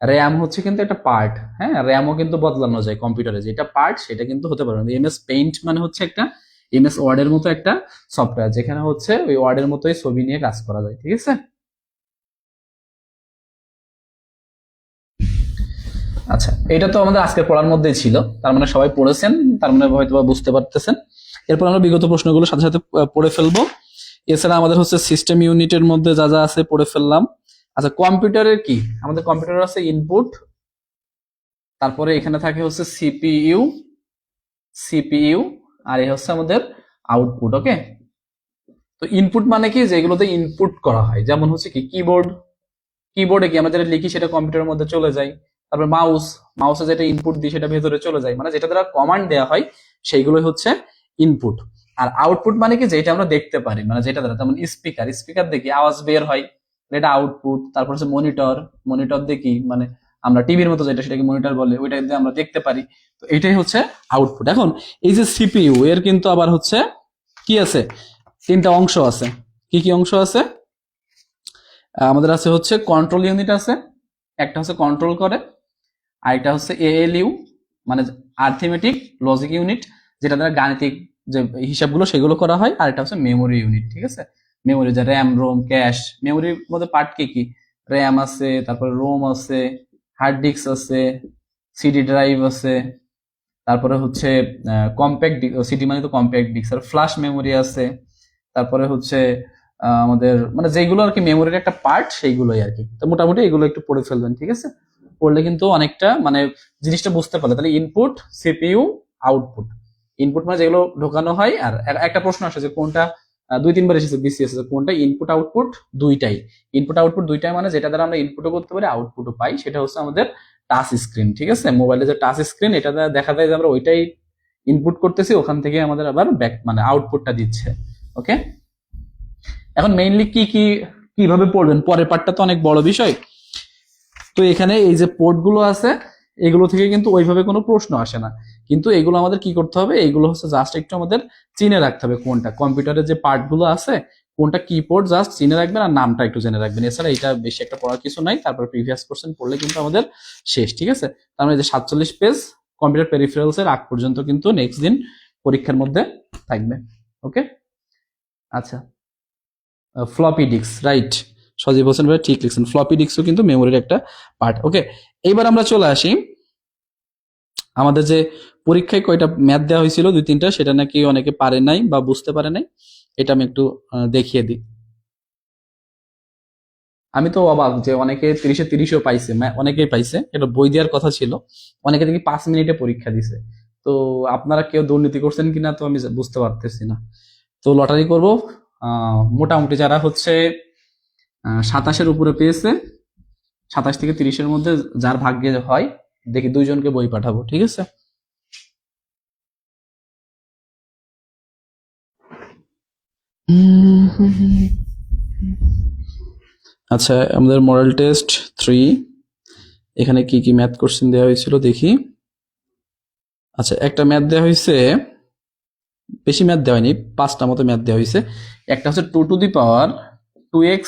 র্যাম হচ্ছে কিন্তু একটা পার্ট, হ্যাঁ, র্যামও কিন্তু বদলানো যায় কম্পিউটারে, যেটা পার্ট সেটা কিন্তু হতে পারে। এমএস পেইন্ট মানে হচ্ছে একটা এমএস ওয়ার্ডের মতো একটা সফটওয়্যার, যেখানে হচ্ছে ওই ওয়ার্ডের মতোই ছবি নিয়ে কাজ করা যায়, ঠিক আছে। আচ্ছা, এটা তো আমাদের আজকের পড়ার মধ্যেই ছিল, তার মানে সবাই পড়েছেন, তার মানে হয়তো বুঝতে পারতেছেন। এরপর আমরা বিগত প্রশ্নগুলো সাথে সাথে পড়ে ফেলবো। এছাড়া আমাদের হচ্ছে সিস্টেম ইউনিটের মধ্যে যা যা আছে পড়ে ফেললাম। আচ্ছা, কম্পিউটারের কি, আমাদের কম্পিউটার আছে ইনপুট, তারপরে এখানে থাকে হচ্ছে সিপিইউ, সিপিইউ, আর এই হচ্ছে আমাদের আউটপুট। ওকে, তো ইনপুট মানে কি, যেগুলোতে ইনপুট করা হয়, যেমন হচ্ছে কি কিবোর্ড, কিবোর্ডে কি আমরা যেটা লিখি সেটা কম্পিউটারের মধ্যে চলে যায়। তারপর মাউস, মাউসে যেটা ইনপুট দিই সেটা ভেতরে চলে যায়, মানে যেটা দ্বারা কমান্ড দেওয়া হয় সেইগুলোই হচ্ছে ইনপুট। আর আউটপুট মানে কি, যেটা আমরা দেখতে পারি, মানে যেটা দ্বারা, যেমন স্পিকার, স্পিকার দেখি আওয়াজ বের হয়, এটা আউটপুট। তারপর হচ্ছে মনিটর, মনিটর দেখি মানে আমরা টিভির মতো যেটা সেটাকে মনিটর বলে, ওইটা দিয়ে আমরা দেখতে পারি। তো এটাই হচ্ছে আউটপুট। এখন এই যে সিপিইউ, এর কিন্তু আবার হচ্ছে কি আছে, 3টা অংশ আছে। কি কি অংশ আছে? আমাদের আছে হচ্ছে কন্ট্রোল ইউনিট আছে, একটা হচ্ছে কন্ট্রোল করে, আর এটা হচ্ছে এএলইউ মানে আর্থমেটিক লজিক ইউনিট, যেটা দ্বারা গাণিতিক যে হিসাবগুলো সেগুলো করা হয়। আর এটা হচ্ছে মেমোরি ইউনিট, ঠিক আছে। মেমোরি, যে র্যাম, রোম, ক্যাশ। মেমোরির মধ্যে পার্ট কি কি? র্যাম আছে, তারপরে রোম আছে, হার্ড ডিস্ক আছে, সিডি ড্রাইভ আছে, তারপরে হচ্ছে কম্প্যাক্ট, সিডি মানে তো কম্প্যাক্ট ডিস্ক, আর ফ্ল্যাশ মেমোরি আছে। তারপরে হচ্ছে আমাদের মানে যেগুলো আর কি মেমোরির একটা পার্ট, সেইগুলোই আর কি। তো মোটামুটি এগুলো একটু পড়ে ফেলবেন, ঠিক আছে। পড়লে কিন্তু অনেকটা মানে জিনিসটা বুঝতে পারলে। তাহলে ইনপুট, সিপিইউ, আউটপুট। ইনপুট মানে যেগুলো ঢোকানো হয়, আর একটা প্রশ্ন আসে যে কোনটা 2-3 বার এসেছে বিসিএস, কোনটা ইনপুট আউটপুট দুইটাই। ইনপুট আউটপুট দুইটাই মানে যেটা দ্বারা আমরা ইনপুটও করতে পারি আউটপুটও পাই, সেটা হচ্ছে আমাদের টাচ স্ক্রিন, ঠিক আছে। মোবাইলে যে টাচ স্ক্রিন, এটা দ্বারা দেখা যায় যে আমরা ওইটাই ইনপুট করতেছি, ওখান থেকে আমাদের আবার ব্যাক মানে আউটপুটটা দিচ্ছে। ওকে, এখন মেইনলি কি কি কিভাবে পড়বেন, পরের পার্টটা তো অনেক বড় বিষয়। তো এখানে এই যে পোর্ট গুলো আছে, এগুলো থেকে কিন্তু ওইভাবে কোনো প্রশ্ন আসে না, কিন্তু এগুলো আমাদের কি করতে হবে, এগুলো হচ্ছে জাস্ট একটু আমাদের চিনে রাখতে হবে, কোনটা কম্পিউটারের যে পার্ট গুলো আছে কোনটা কি পোর্ট, জাস্ট চিনে রাখবেন আর নামটা একটু জেনে রাখবেন। এছাড়া এটা বেশি একটা পড়ার কিছু নাই। তারপর প্রিভিয়াস কোশ্চেন পড়লে কিন্তু আমাদের শেষ, ঠিক আছে। তার মানে যে 47 পেজ কম্পিউটার পেরিফেরালস এর আগ পর্যন্ত কিন্তু নেক্সট দিন পরীক্ষার মধ্যে থাকবে। ওকে, আচ্ছা, ফ্লপি ডিস্ক, রাইট, সজীব হোসেন ভাই ঠিক লিখছেন, ফ্লপি ডিস্কও কিন্তু মেমোরির একটা পার্ট। ওকে, এইবার আমরা চলে আসি আমাদের যে পরীক্ষায় কয়টা ম্যাথ দেওয়া হয়েছিল 2-3টা, সেটা নাকি অনেকে পারে নাই বা বুঝতে পারে নাই, এটা আমি একটু দেখিয়ে দিই। আমি তো অবাক যে অনেকে 30-এ 30ও পাইছে, অনেকেই পাইছে, এটা বই দেওয়ার কথা ছিল, অনেকে দেখি 5 মিনিটে পরীক্ষা দিছে। তো আপনারা কেউ দুর্নীতি করছেন কিনা তো আমি বুঝতে পারতেছি না। তো লটারি করব, মোটামুটি যারা হচ্ছে 27-এর উপরে পেয়েছে 27 থেকে 30-এর মধ্যে যার ভাগ্যে হয় দেখি 2জনকে বই পাঠাবো, ঠিক আছে? আচ্ছা, আমাদের মডেল টেস্ট 3, এখানে কি কি ম্যাথ কোশ্চেন দেওয়া হয়েছিল দেখি। আচ্ছা, একটা ম্যাথ দেওয়া হয়েছে, বেশি ম্যাথ দেওয়া হয়নি, 5টা মতো ম্যাথ দেওয়া হয়েছে। একটা হচ্ছে 2 two the power 2x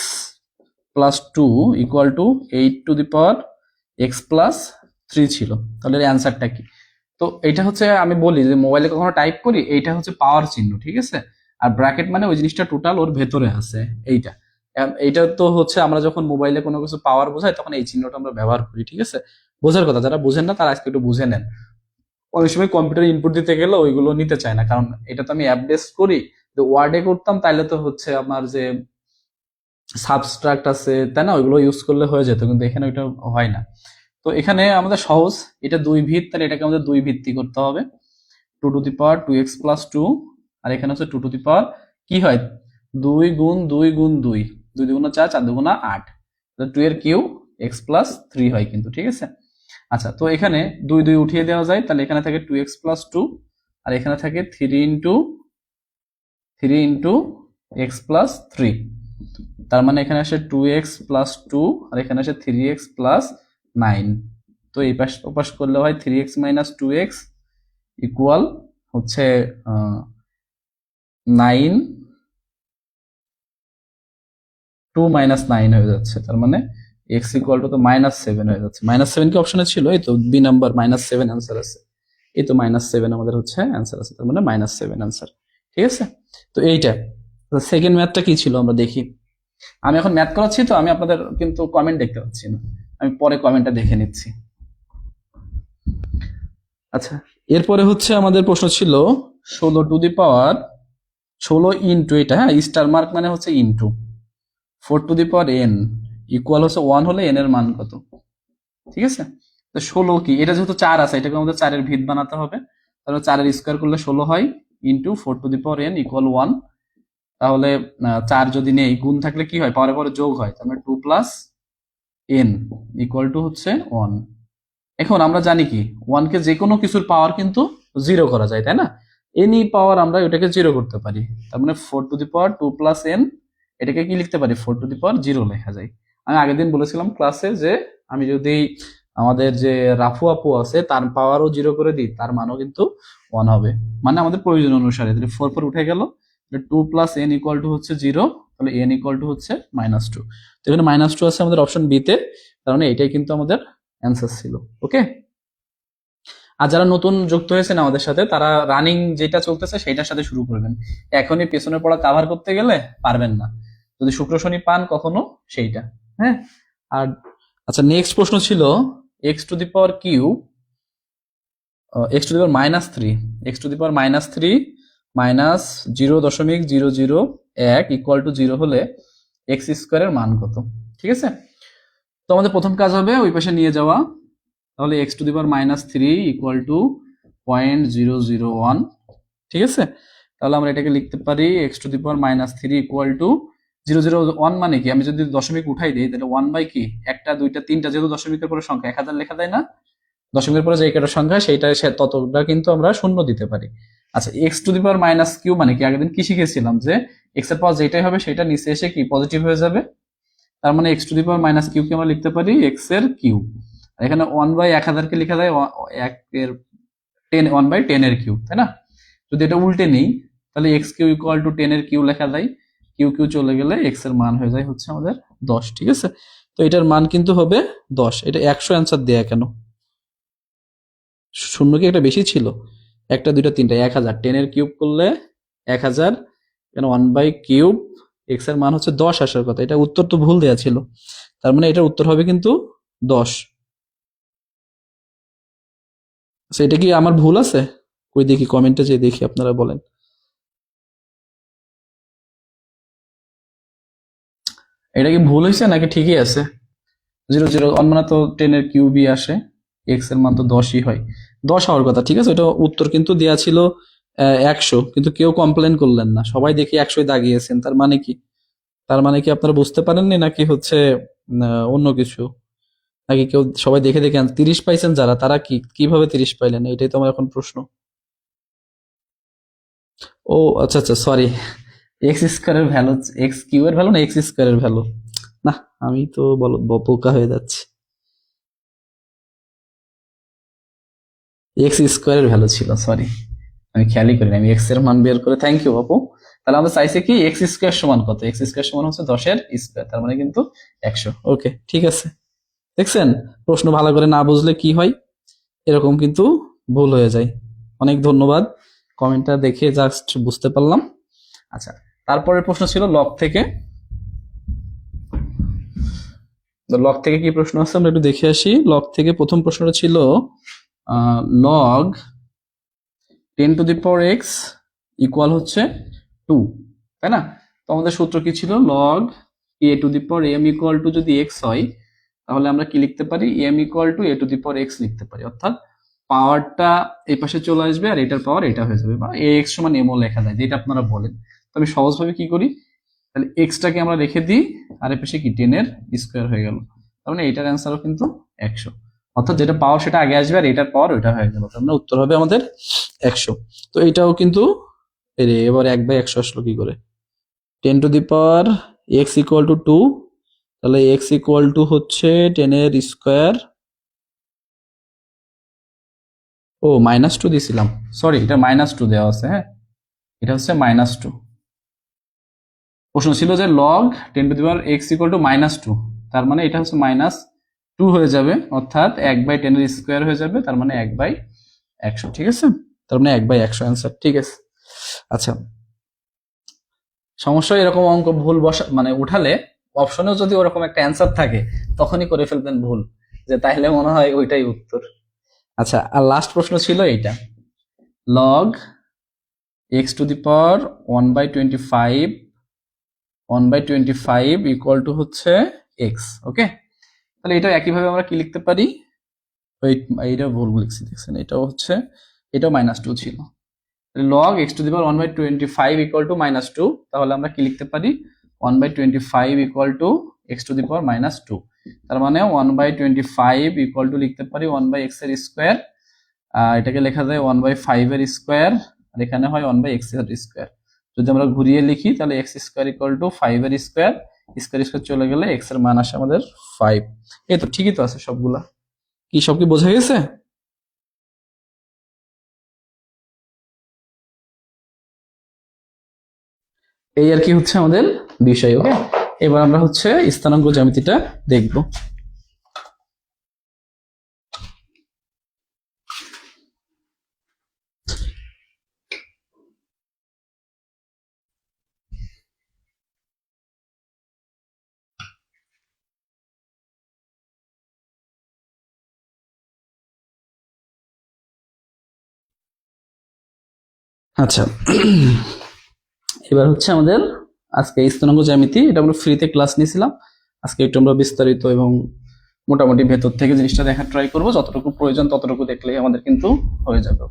plus 2 equal to 8 two the power x plus 3 ছিল। তাহলে এর অ্যান্সারটা কি? তো এটা হচ্ছে, আমি বলি যে মোবাইলে কখনো টাইপ করি, এইটা হচ্ছে পাওয়ার চিহ্ন, ঠিক আছে? আর ব্র্যাকেট মানে ওই জিনিসটা টোটাল ওর ভেতরে আছে, এইটা। এইটা তো হচ্ছে আমরা যখন মোবাইলে কোনো কিছু পাওয়ার বোঝাই তখন এই চিহ্নটা আমরা ব্যবহার করি, ঠিক আছে? বোঝার কথা, যারা বুঝেন না তারা আজকে একটু বুঝে নেন। অনেক সময় কম্পিউটার ইনপুট দিতে গেলে ওইগুলো নিতে চায় না, কারণ এটা তো আমি অ্যাপ বেস করি। তো ওয়ার্ডে করতাম তাইলে তো হচ্ছে আমার যে সাবস্ট্রাক্ট আছে তাই না, ওইগুলো ইউজ করলে হয়ে যেত, কিন্তু এখানে ওইটা হয় না। তো এখানে আমাদের সহজ, এটা 2 ভিত, তাহলে এটাকে আমাদের 2 ভিত্তি করতে হবে। 2 two the power 2x plus 2, আর এখানে হচ্ছে 2 টু দি পাওয়ার কি হয়, 2 গুণ 2 গুণ 2, 2 দুগুণা 4, 4 দুগুণা 8, 2 এর কিউ x প্লাস 3 হয় কিন্তু, ঠিক আছে? আচ্ছা, তো এখানে 2 2 উঠিয়ে দেওয়া যায়, তাহলে এখানে থাকে 2x প্লাস 2, আর এখানে থাকে 3 ইন্টু x প্লাস 3। তার মানে এখানে আসে 2x প্লাস 2, আর এখানে আসে 3x প্লাস 9। তো এই পাশ ওপাশ করলে হয় 3x মাইনাস 2x ইকুয়াল হচ্ছে 9, 2 মাইনাস 9 হয়ে যাচ্ছে। তার মানে x ইকুয়াল টু তো -7 হয়ে যাচ্ছে। -7 কি অপশনে ছিল? এই তো বি নাম্বার -7 অ্যান্সার আছে। এই তো -7 আমাদের হচ্ছে অ্যান্সার আছে, তার মানে -7 অ্যান্সার, ঠিক আছে? তো এইটা সেকেন্ড ম্যাথটা কি ছিল আমরা দেখি। আমি এখন ম্যাথ করাচ্ছি, তো আমি আপনাদের কিন্তু কমেন্ট দেখতে পাচ্ছি না, আমি পরে কমেন্টটা দেখে নিচ্ছি। আচ্ছা, এরপরে হচ্ছে আমাদের প্রশ্ন ছিল 16 টু দি পাওয়ার 16 ইন্টু, এটা হ্যাঁ স্টার মার্ক মানে হচ্ছে into 4 two the power n equal হচ্ছে 1 হলে n এর মান কত, ঠিক আছে? তো 16 কি, এটা যেহেতু 4 আছে এটাকে আমাদের 4 এর ভিত বানাতে হবে, তাহলে 4 এর স্কোয়ার করলে 16 হয়, into 4 two the power n equal 1। তাহলে 4 যদি নেই, গুণ থাকলে কি হয়, পাওয়ারে পাওয়ারে যোগ হয়, তার মানে 2 প্লাস n ইকুয়াল টু হচ্ছে 1। এখন আমরা জানি কি, 1 কে যে কোনো কিছুর পাওয়ার কিন্তু 0 করা যায়, তাই না? এনি পাওয়ার আমরা ওটাকে 0 করতে পারি, তার মানে 4 two the power 2 plus n, এটাকে কি লিখতে পারি, 4 টু দি পাওয়ার 0 লেখা যায়। আমি আগের দিন বলেছিলাম ক্লাসে যে আমি যদি আমাদের যে রাফু আপু আছে তার পাওয়ারও 0 করে দিই, তার মানও কিন্তু 1 হবে, মানে আমাদের প্রয়োজন অনুসারে। তাহলে 4 4 উঠে গেল, 2 প্লাস n ইকুয়াল টু হচ্ছে 0, তাহলে n ইকুয়াল টু হচ্ছে -2। তো এখানে -2 আছে আমাদের অপশন বি তে, তার মানে এটাই কিন্তু আমাদের অ্যান্সার ছিল। ওকে, আর যারা নতুন যুক্ত হয়েছেন আমাদের সাথে, তারা রানিং যেটা চলতেছে সেইটার সাথে শুরু করবেন। এখনই পেছনের পড়া কাভার করতে গেলে পারবেন না, যদি শুক্র শনি পান কখনো সেইটা। হ্যাঁ, আর আচ্ছা, নেক্সট প্রশ্ন ছিল x to the power q, x to the power -3, x to the power -3 minus 0.001 equal to 0 হলে এক্স স্কোয়ারের মান কত, ঠিক আছে? তো আমাদের প্রথম কাজ হবে ওই পাশে নিয়ে যাওয়া, তাহলে x to the power -3 equal to 0.001, ঠিক আছে? তাহলে আমরা এটাকে লিখতে পারি x to the power -3 equal to 001, মানে কি, আমি যদি দশমিক উঠাই দিই তাহলে 1 বাই কি, একটা দুইটা তিনটা, যেহেতু দশমিকের পরে সংখ্যা 1000 লেখা যায় না, দশমিকের পরে যে একটা সংখ্যা সেইটা ততটা কিন্তু আমরা শূন্য দিতে পারি। আচ্ছা, x to the power minus q মানে কি, আগের দিন কি শিখেছিলাম যে এক্স এর পাওয়ার যেটাই হবে সেটা নিচে এসে কি পজিটিভ হয়ে যাবে, তার মানে X to the power minus Q কে আমরা লিখতে পারি এক্স এর কিউ। এখানে 1 বাই 1000 কে লেখা যায় 1 বাই 10 এর কিউ, তাই না? যদি এটা উল্টে নেই তাহলে এক্স কিউ ইকুয়াল টু 10 এর কিউ লেখা যায়, কিউ কিউ চলে গেলে এক্স এর মান হয়ে যায় হচ্ছে আমাদের 10, ঠিক আছে? তো এটার মান কিন্তু হবে 10। এটা 100 অ্যান্সার দেয়া কেন, শূন্য কি একটা বেশি ছিল, একটা দুইটা তিনটা, 1000, 10 এর কিউব করলে 1000, কেন 1 বাই কিউব, এক্স এর মান হচ্ছে 10 আসার কথা, এটা উত্তর তো ভুল দেয়া ছিল, তার মানে এটার উত্তর হবে কিন্তু 10। আচ্ছা, এটা কি আমার ভুল আছে? কই দেখি কমেন্টে যে দেখি, আপনারা বলেন। এটা কি ভুল হয়েছে নাকি ঠিকই আছে? 001 মানে তো 10 এর কিউবই আসে, এক্স এর মান তো 10ই হয়, 10 হওয়ার কথা, ঠিক আছে? এটা উত্তর কিন্তু দেয়া ছিল 100, কিন্তু কেউ কমপ্লেন করলেন না, সবাই দেখি 100ই দাগিয়েছেন। তার মানে কি, তার মানে কি আপনারা বুঝতে পারেননি নাকি হচ্ছে অন্য কিছু? নাকি কেউ সবাই দেখে দেখে 30 পাইছেন যারা, তারা কিভাবে 30 পাইলেন, এটাই তো আমার এখন প্রশ্ন। ও আচ্ছা আচ্ছা, সরি। এক্স স্কোয়ারের ভ্যালু, এক্স কিউ এর ভ্যালু না এক্স স্কোয়ারের ভ্যালু? না, আমি তো বলো বোকা হয়ে যাচ্ছি। এক্স স্কোয়ারের ভ্যালু ছিল, সরি, আমি খেয়ালই করিনি। আমি এক্স এর মান বের করে, থ্যাংক ইউ আপু। তাহলে আমরা চাইছি কি এক্স স্কোয়ার সমান কত, এক্স স্কোয়ার সমান হচ্ছে 10-এর স্কোয়ার, তার মানে কিন্তু 100। ওকে, ঠিক আছে। দেখছেন, প্রশ্ন ভালো করে না বুঝলে কি হয়, এরকম কিন্তু ভুল হয়ে যায়। অনেক ধন্যবাদ, কমেন্টটা দেখে জাস্ট বুঝতে পারলাম। আচ্ছা, তারপরের প্রশ্ন ছিল লগ থেকে। লগ থেকে কি প্রশ্ন আছে আমরা একটু দেখে আসি। লগ থেকে প্রথম প্রশ্নটা ছিল লগ 10⁻x ইকুয়াল হচ্ছে 2, তাই না? তো আমাদের সূত্র কি ছিল, লগ a⁻m ইকুয়াল টু যদি x হয়, তাহলে আমরা কি লিখতে পারি, m ইকুয়াল টু a⁻x লিখতে পারি। অর্থাৎ পাওয়ারটা এই পাশে চলে আসবে আর এটার পাওয়ার এটা হয়ে যাবে, বা ax সমান m ও লেখা যায়, যেটা আপনারা বলেন। তো আমি সহজভাবে কি করি, তাহলে এক্সটাকে আমরা রেখে দিই, আর এর পাশে কি 10-এর স্কোয়ার হয়ে গেল। তার মানে এটার অ্যান্সারও কিন্তু 100। অর্থাৎ যেটা পাওয়ার সেটা আগে আসবে আর এটার পাওয়ার ওইটা হয়ে গেল, তার মানে উত্তর হবে আমাদের 100। তো এটাও কিন্তু এবার 1/100 আসলো কি করে, 10⁻x ইকুয়াল টু 2, তাহলে x ইকুয়াল টু হচ্ছে 10-এর স্কোয়ার। ও -2 দিছিলাম, সরি, এটা -2 দেওয়া আছে। হ্যাঁ, এটা হচ্ছে -2। প্রশ্ন ছিল যে লগ 10⁻x ইকুয়াল টু -2, তার মানে এটা হচ্ছে -2 হয়ে যাবে, অর্থাৎ 1/10-এর স্কোয়ার হয়ে যাবে, তার মানে 1/100। ঠিক আছে, তার মানে 1/100 অ্যান্সার। ঠিক আছে। আচ্ছা, সমস্যা এরকম অঙ্ক ভুল মানে উঠালে অপশনেও যদি ওরকম একটা অ্যান্সার থাকে, তখনই করে ফেলবেন ভুল, যে তাইলে মনে হয় ওইটাই উত্তর। আচ্ছা, আর লাস্ট প্রশ্ন ছিল এইটা, লগ x⁻1/25 ইকুয়াল টু হচ্ছে x। ওকে, তাহলে এটা একইভাবে আমরা কি লিখতে পারি, এইটা ভুল লিখছি, দেখছেন, এটাও হচ্ছে, এটাও -2 ছিল। লগ x⁻1/25 ইকুয়াল টু -2, তাহলে আমরা কি লিখতে পারি, 1/25 ইকুয়াল টু x⁻2। তার মানে 1/25 ইকুয়াল টু লিখতে পারি 1/x এর স্কোয়ার, এটাকে লেখা যায় 1/5 এর স্কোয়ার, আর এখানে হয় 1/x এর স্কোয়ার। যদি আমরা ঘুরিয়ে লিখি, তাহলে x স্কোয়ার ইকুয়াল টু 5 এর স্কোয়ার, স্কোয়ার স্কোয়ার চলে গেলে x এর মান আসে আমাদের 5। এই তো ঠিকই তো আছে সবগুলা। কি সব কি বোঝা গেছে? এই আর কি হচ্ছে আমাদের বিষয়। ওকে, এবার আমরা হচ্ছে স্থানাঙ্ক জ্যামিতিটা দেখব। আচ্ছা, এবার হচ্ছে আমাদের আজকে স্থানাঙ্ক জ্যামিতি, এটা আমরা ফ্রিতে ক্লাস নিয়েছিলাম। আজকে একটু আমরা বিস্তারিত এবং মোটামুটি ভেতর থেকে জিনিসটা দেখার ট্রাই করব, যতটুকু প্রয়োজন ততটুকু দেখলেই আমাদের কিন্তু হয়ে যাবে।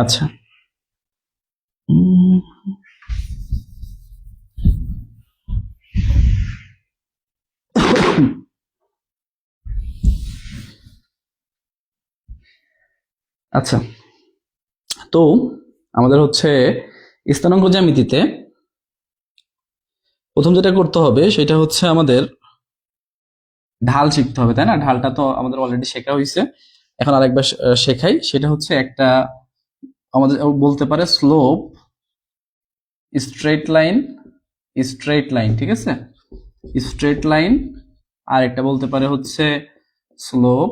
আচ্ছা, আচ্ছা, তো আমাদের হচ্ছে স্থানাঙ্ক জ্যামিতিতে প্রথম যেটা করতে হবে সেটা হচ্ছে আমাদের ঢাল শিখতে হবে, তাই না? ঢালটা তো আমাদের অলরেডি শেখা হয়েছে, এখন আরেকবার শেখাই। সেটা হচ্ছে একটা আমাদের বলতে পারে slope, straight line, straight line, ঠিক আছে, স্ট্রেট লাইন। আর একটা বলতে পারে হচ্ছে slope,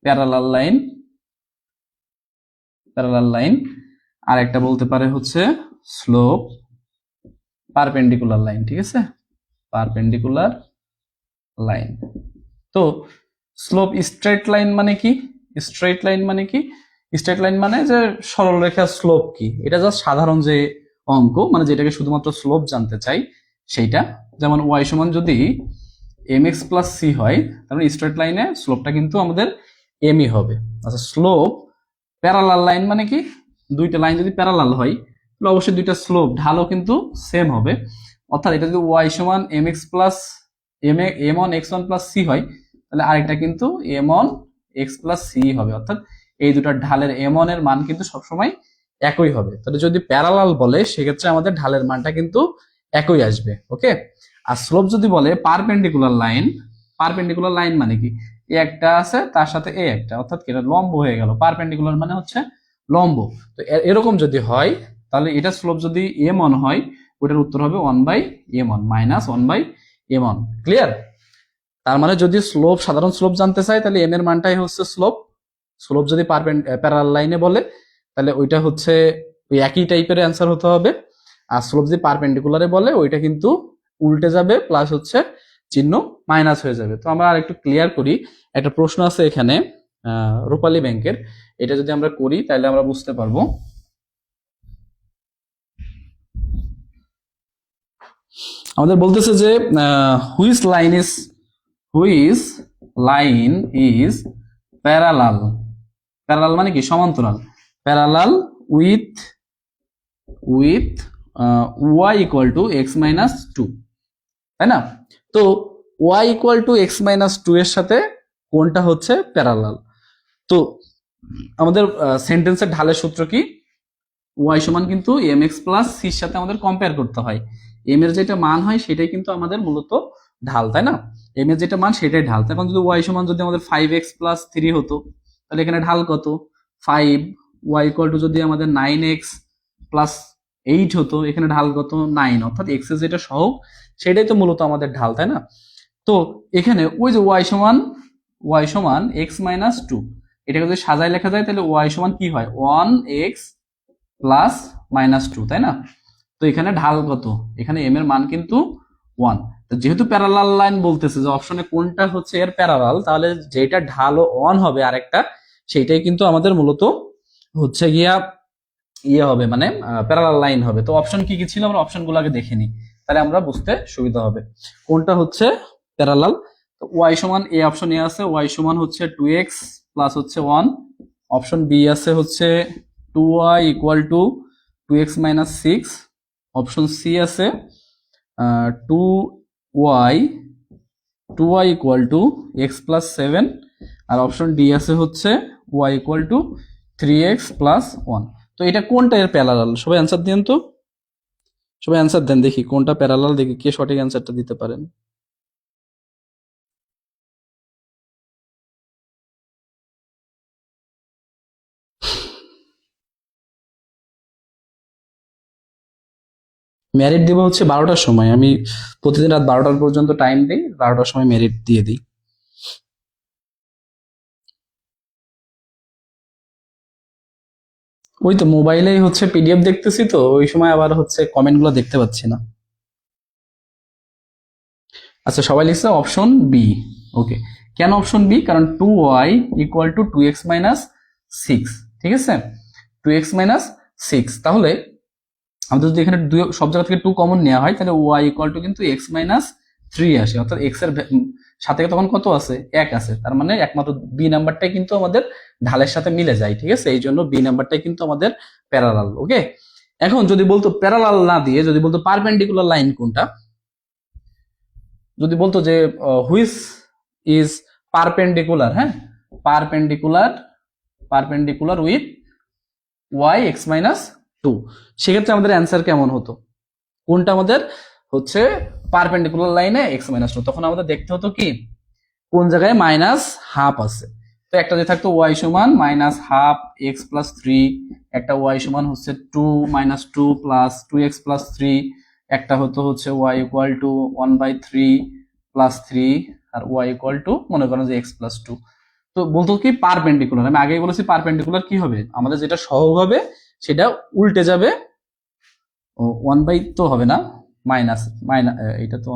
parallel line, parallel line. আর একটা বলতে পারে হচ্ছে স্লোপ পারপেন্ডিকুলার লাইন, ঠিক আছে, পারপেন্ডিকুলার লাইন। তো স্লোপ স্ট্রেট লাইন মানে কি, স্ট্রেট লাইন মানে কি, স্ট্রেট লাইন মানে যে সরলরেখার স্লোপ কি, এটা জাস্ট সাধারণ যে অঙ্ক, মানে যেটাকে শুধুমাত্র স্লোপ জানতে চাই সেইটা। যেমন y সমান যদি mx প্লাস c হয়, তাহলে স্ট্রেট লাইনে স্লোপটা কিন্তু আমাদের mই হবে। আচ্ছা, স্লোপ প্যারালাল লাইন মানে কি, দুইটা লাইন যদি প্যারালাল হয় তাহলে অবশ্যই দুইটা স্লোপ ঢালও কিন্তু সেম হবে। অর্থাৎ এটা যদি ওয়াই সমান m x plus m on x one plus c হয়, তাহলে আরেকটা কিন্তু m on x plus c হবে। অর্থাৎ এই দুটো ঢালের এম অন এর মান কিন্তু সবসময় একই হবে। তাহলে যদি প্যারালাল বলে সেক্ষেত্রে আমাদের ঢালের মানটা কিন্তু একই আসবে। ওকে, আর স্লোপ যদি বলে পারপেন্ডিকুলার লাইন, পারপেন্ডিকুলার লাইন মানে কি, এ একটা আছে তার সাথে এ একটা, অর্থাৎ কি এটা লম্ব হয়ে গেল। পারপেন্ডিকুলার মানে হচ্ছে লম্ব। তো এরকম যদি হয় তাহলে এটা স্লোপ যদি এম অন হয়, ওটার উত্তর হবে 1/m1 মাইনাস 1/m1। ক্লিয়ার? তার মানে যদি স্লোপ, সাধারণ স্লোপ জানতে চাই তাহলে এম এর মানটাই হচ্ছে স্লোপ। স্লোপ যদি প্যারালাল লাইনে বলে তাহলে ওইটা হচ্ছে ওই একই টাইপের অ্যান্সার হতে হবে। আর স্লোপ যদি পারপেন্ডিকুলারে বলে ওইটা কিন্তু উল্টে যাবে, প্লাস হচ্ছে চিহ্ন মাইনাস হয়ে যাবে। তো আমরা আর একটু ক্লিয়ার করি। একটা প্রশ্ন আছে এখানে রূপালী ব্যাংকের, এটা যদি আমরা করি তাহলে আমরা বুঝতে পারবো। আমাদের বলতেছে যে which line is parallel, parallel মানে কি সমান্তরাল, parallel with y equal to x minus two, তাই না? তো y equal to x minus two এর সাথে কোনটা হচ্ছে প্যারালাল? তো আমাদের সেন্টেন্সের ঢালের সূত্র কি, ওয়াই সমান কিন্তু এম এক্স প্লাস সির সাথে আমাদের কম্পেয়ার করতে হয়। এম এর যেটা মান হয় সেটাই কিন্তু আমাদের মূলত ঢাল, তাই না? এম এর যেটা মান সেটাই ঢাল। এখন যদি ওয়াই সমান যদি আমাদের 5x প্লাস 3 হতো, তাহলে এখানে ঢাল কত? 5। ওয়াই ইকুয়াল টু যদি আমাদের 9x প্লাস 8 হতো, এখানে ঢাল কত? 9। অর্থাৎ এক্স এর যেটা সহগ সেটাই তো মূলত আমাদের ঢাল, তাই না? তো এখানে ওই যে ওয়াই সমান এক্স মাইনাস টু, এটাকে যদি সাজায় লেখা যায় তাহলে ওয়াই সমান কি হয়? 1x প্লাস মাইনাস টু, তাই না? তো এখানে ঢাল কত? এখানে এম এর মান কিন্তু 1। তো যেহেতু প্যারালাল লাইন বলতেছে যে অপশনে কোনটা হচ্ছে এর প্যারালাল, তাহলে যেটা ঢাল 1 হবে আরেকটা, সেইটাই কিন্তু আমাদের মূলত হচ্ছে গিয়া ইয়ে হবে, মানে প্যারালাল লাইন হবে। তো অপশন কি কি ছিল আমরা অপশনগুলো আগে দেখে নিই, তাহলে আমরা বুঝতে সুবিধা হবে কোনটা হচ্ছে প্যারালাল। তো ওয়াই সমান, এ অপশন এ আছে ওয়াই সমান হচ্ছে 2x প্লাস হচ্ছে 1। অপশন বি আছে হচ্ছে 2y equal to 2x minus 6। Option C আছে 2y equal to x plus 7। আর অপশন ডি আছে হচ্ছে y equal to 3x plus 1। তো এটা কোনটা এর প্যারালাল? সবাই অ্যান্সার দেন তো, সবাই অ্যান্সার দেন দেখি কোনটা প্যারালাল, দেখি কে সঠিক অ্যান্সারটা দিতে পারেন। মেরিট দিব হচ্ছে 12টার সময়। আমি প্রতিদিন রাত 12টার পর্যন্ত টাইম দিই, 12টার সময় মেরিট দিয়ে দিই। ওই তো মোবাইলেই হচ্ছে পিডিএফ দেখতেছি, তো ওই সময় আবার হচ্ছে কমেন্টগুলো দেখতে পাচ্ছি না। আচ্ছা, সবাই লিখছে অপশন বি। ওকে, কেন অপশন বি? কারণ 2y equal to 2x minus 6, ঠিক আছে? 2x মাইনাস 6, তাহলে আমাদের যদি এখানে সব জায়গা থেকে 2 কমন নেওয়া হয় তাহলে y ইকুয়াল টু কিন্তু x মাইনাস 3 আসে। অর্থাৎ x এর সাথে তখন কত আছে? 1 আছে। তার মানে একমাত্র বি নাম্বারটাই কিন্তু আমাদের ঢালের সাথে মিলে যায়, ঠিক আছে? এই জন্য বি নাম্বারটাই কিন্তু আমাদের প্যারালাল। ওকে, এখন যদি বলতো প্যারালাল না দিয়ে যদি বলতো পারপেন্ডিকুলার লাইন কোনটা, যদি বলতো যে হুইচ ইজ পারপেন্ডিকুলার, হ্যাঁ, perpendicular with y x minus two, সেক্ষেত্রে আমাদের অ্যান্সার কেমন হতো? কোনটা আমাদের হচ্ছে পারপেন্ডিকুলার লাইনে এক্স মাইনাস টু? তখন আমাদের দেখতে হতো কি কোন জায়গায় মাইনাস হাফ আছে। তো একটা যে থাকতো ওয়াই সমান মাইনাস হাফ এক্স প্লাস 3, একটা ওয়াই সমান হচ্ছে 2 মাইনাস 2 প্লাস 2x প্লাস 3, একটা হতো হচ্ছে ওয়াই ইকুয়াল টু 1/3 প্লাস 3, আর ওয়াই ইকুয়াল টু মনে করেন যে এক্স প্লাস 2। তো বলতো কি পারপেন্ডিকুলার, আমি আগেই বলেছি পারপেন্ডিকুলার কি হবে, আমাদের যেটা সহগ হবে সেটা উল্টে যাবে। ও 1 বাই তো হবে না, মাইনাস এটা তো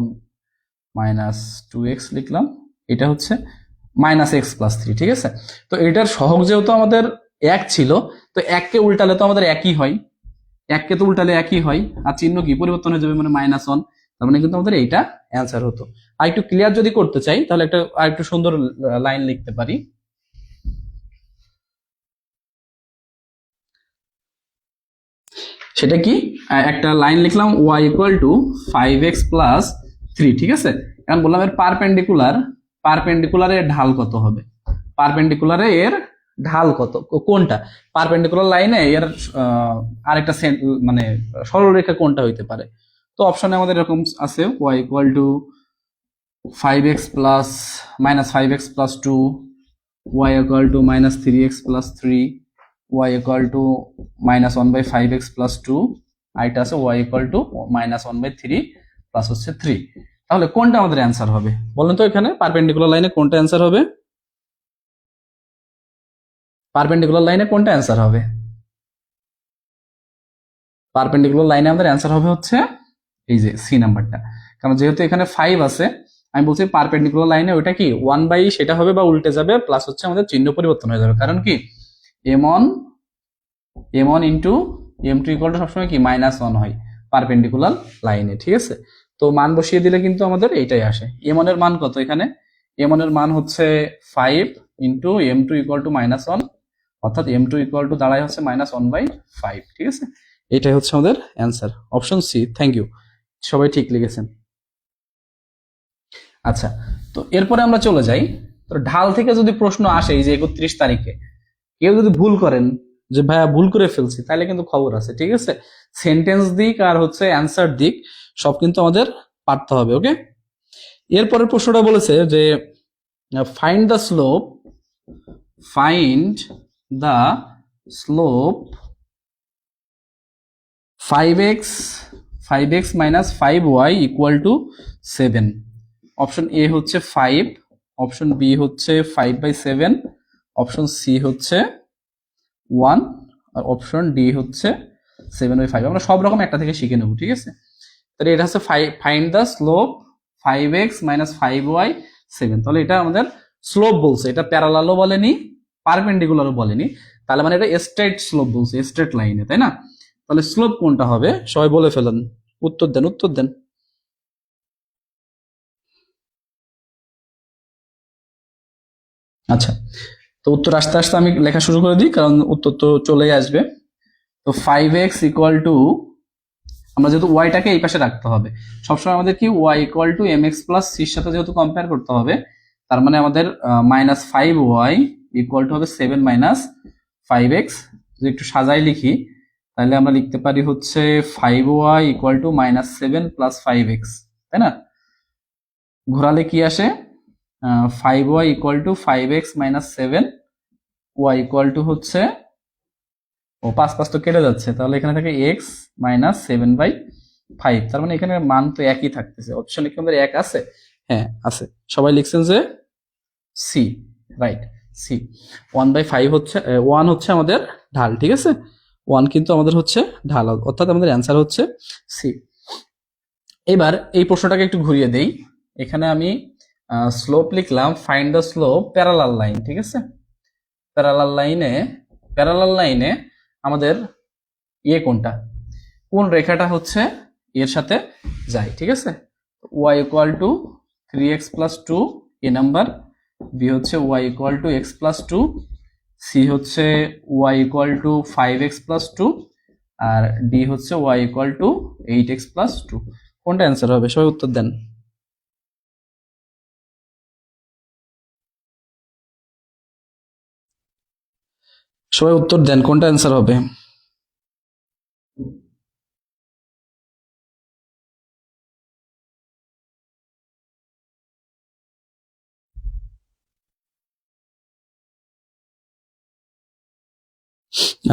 -2x লিখলাম, এটা হচ্ছে -x+3, ঠিক আছে? তো এটার সহগ যেহেতু আমাদের 1 ছিল, তো 1কে উল্টালে তো আমাদের একই হয়, 1কে তো উল্টালে একই হয়, আর চিহ্ন কি পরিবর্তন হয়ে যাবে, মানে -1। তার মানে কিন্তু আমাদের এইটা অ্যান্সার হতো। আর একটু ক্লিয়ার যদি করতে চাই তাহলে আর একটু সুন্দর লাইন লিখতে পারি। সেটা কি? একটা লাইন লিখলাম y equal to 5x plus 3, ঠিক আছে। এখন বললাম এর পারপেন্ডিকুলারের ঢাল কত হবে, পারপেন্ডিকুলারে এর ঢাল কত, কোনটা পারপেন্ডিকুলার লাইনে এর আরেকটা মানে সরলরেখা কোনটা হইতে পারে। তো অপশনে আমাদের এরকম আছে y equal to 5x plus -5x plus 2, y equal to -3x plus 3, y equal two -1/5x plus 2, আর এটা আছে y ইকুয়াল টু -1/3 প্লাস হচ্ছে 3। তাহলে কোনটা আমাদের অ্যান্সার হবে বলেন তো, এখানে পারপেন্ডিকুলার লাইনে কোনটা অ্যান্সার হবে, পারপেন্ডিকুলার লাইনে কোনটা অ্যান্সার হবে? পারপেন্ডিকুলার লাইনে আমাদের অ্যান্সার হবে হচ্ছে এই যে সি নাম্বারটা, কারণ যেহেতু এখানে 5 আছে আমি বলছি পারপেন্ডিকুলার লাইনে ওইটা কি 1/, সেটা হবে বা উল্টে যাবে, প্লাস হচ্ছে আমাদের চিহ্ন পরিবর্তন হয়ে যাবে, কারণ কি m1 into m2 equal to সবসময় কি -1 হয় পারপেন্ডিকুলার লাইনে, ঠিক আছে। তো মান বসিয়ে দিলে কিন্তু আমাদের এইটাই আসে। m1 এর মান কত, এখানে m1 এর মান হচ্ছে 5 ইন্টু m2 ইকুয়াল টু -1, অর্থাৎ m2 ইকুয়াল টু দাঁড়ায় হচ্ছে -1/5, ঠিক আছে। এটাই হচ্ছে আমাদের answer, option C. Thank you, সবাই ঠিক লিখেছেন। আচ্ছা, তো এরপরে আমরা চলে যাই, তো ঢাল থেকে যদি প্রশ্ন আসে এই যে 31 তারিখে কেউ যদি ভুল করেন যে ভাইয়া ভুল করে ফেলছি, তাহলে কিন্তু খবর আছে, ঠিক আছে। সেন্টেন্স দিক আর হচ্ছে অ্যান্সার দিক সব কিন্তু আমাদের পারতে হবে, ওকে। এরপরের প্রশ্নটা বলেছে যে find the slope, find the slope 5x minus 5y equal to 7। Option A হচ্ছে 5, অপশন বি হচ্ছে 5/7, অপশন সি হচ্ছে 1, আর অপশন ডি হচ্ছে 7/5। আমরা সব রকম একটা থেকে শিখে নেব, ঠিক আছে। তাহলে এটা হচ্ছে find the slope 5x minus 5y 7। তাহলে এটা আমাদের স্লোপ বলছে, এটা প্যারালালও বলেনি পারপেন্ডিকুলারও বলেনি, তাহলে মানে এটা স্ট্রেট স্লোপ বলছে, স্ট্রেট লাইনে, তাই না। তাহলে স্লোপ কোনটা হবে সবাই বলে ফেলেন, উত্তর দেন, উত্তর দেন। আচ্ছা, তো উত্তর আসতে আসতে আমি লেখা শুরু করে দিই, কারণ উত্তর তো চলেই আসবে। তো 5x ইকুয়াল টু, আমরা যেহেতু ওয়াইটাকে এই পাশে রাখতে হবে সবসময়, আমাদের কি y equal to mx plus সির সাথে যেহেতু কম্পেয়ার করতে হবে, তার মানে আমাদের -5y ইকুয়াল টু হবে 7 মাইনাস 5x। যদি একটু সাজাই লিখি তাহলে আমরা লিখতে পারি হচ্ছে 5y equal to -7 plus 5x, তাই না। ঘোরালে কি আসে, 5y equal to 5x minus 7, y equal two হচ্ছে, ও 5 তো কেটে যাচ্ছে, তাহলে এখানে থাকে x মাইনাস 7/5। তার মানে এখানে মান তো একই থাকতেছে। অপশনে কি আমাদের এক আছে? হ্যাঁ আছে, সবাই লিখছেন যে সি, রাইট, সি। 1/5 হচ্ছে 1 হচ্ছে আমাদের ঢাল, ঠিক আছে। 1 কিন্তু আমাদের হচ্ছে ঢাল, অর্থাৎ আমাদের অ্যান্সার হচ্ছে সি। এবার এই প্রশ্নটাকে একটু ঘুরিয়ে দেই, এখানে আমি স্লোপ লিখলাম find the slope parallel line, ঠিক আছে। প্যারালাল লাইনে আমাদের কোনটা, কোন রেখাটা হচ্ছে এর সাথে যায়, ঠিক আছে। y equal to 3x plus 2 A number, B হচ্ছে y equal to x plus 2, C হচ্ছে y equal to 5x plus 2, আর ডি হচ্ছে y equal to 8x plus 2। কোনটা অ্যান্সার হবে সবাই উত্তর দেন। সবাই উত্তর দেন, কোনটা অ্যান্সার হবে।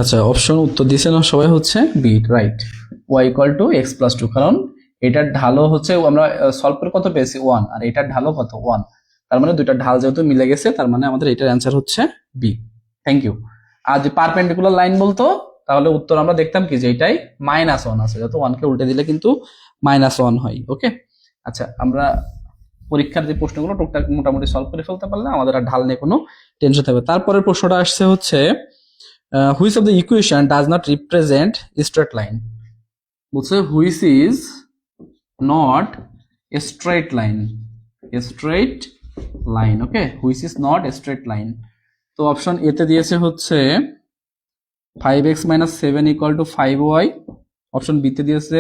আচ্ছা, অপশন উত্তর দিয়েছে না সবাই, হচ্ছে B, right, y equal to x plus 2, কারণ এটার ঢালও হচ্ছে আমরা সলভ করে কত পেয়েছি 1, আর এটার ঢালও কত 1, তার মানে দুইটা ঢাল যেহেতু মিলে গেছে, তার মানে আমাদের এটার অ্যান্সার হচ্ছে বি। Thank you. আর যদি পারপেন্ডিকুলার লাইন বলতো তাহলে উত্তর আমরা দেখতাম কি যে এটাই -1 আছে, যেহেতু 1 কে উল্টে দিলে কিন্তু -1 হয়, ওকে। আচ্ছা, আমরা পরীক্ষার যে প্রশ্নগুলো টুকটাক মোটামুটি সলভ করে ফেলতে পারলে আমাদের আর ঢাল নিয়ে কোনো টেনশন থাকবে। তারপরের প্রশ্নটা আসছে হচ্ছে which of the equation does not represent a straight line, বলছে which is not a straight line, okay, which is not a straight line। তো অপশন এ তে দিয়েছে হচ্ছে 5x minus 7 equal to 5y, option বিতে দিয়েছে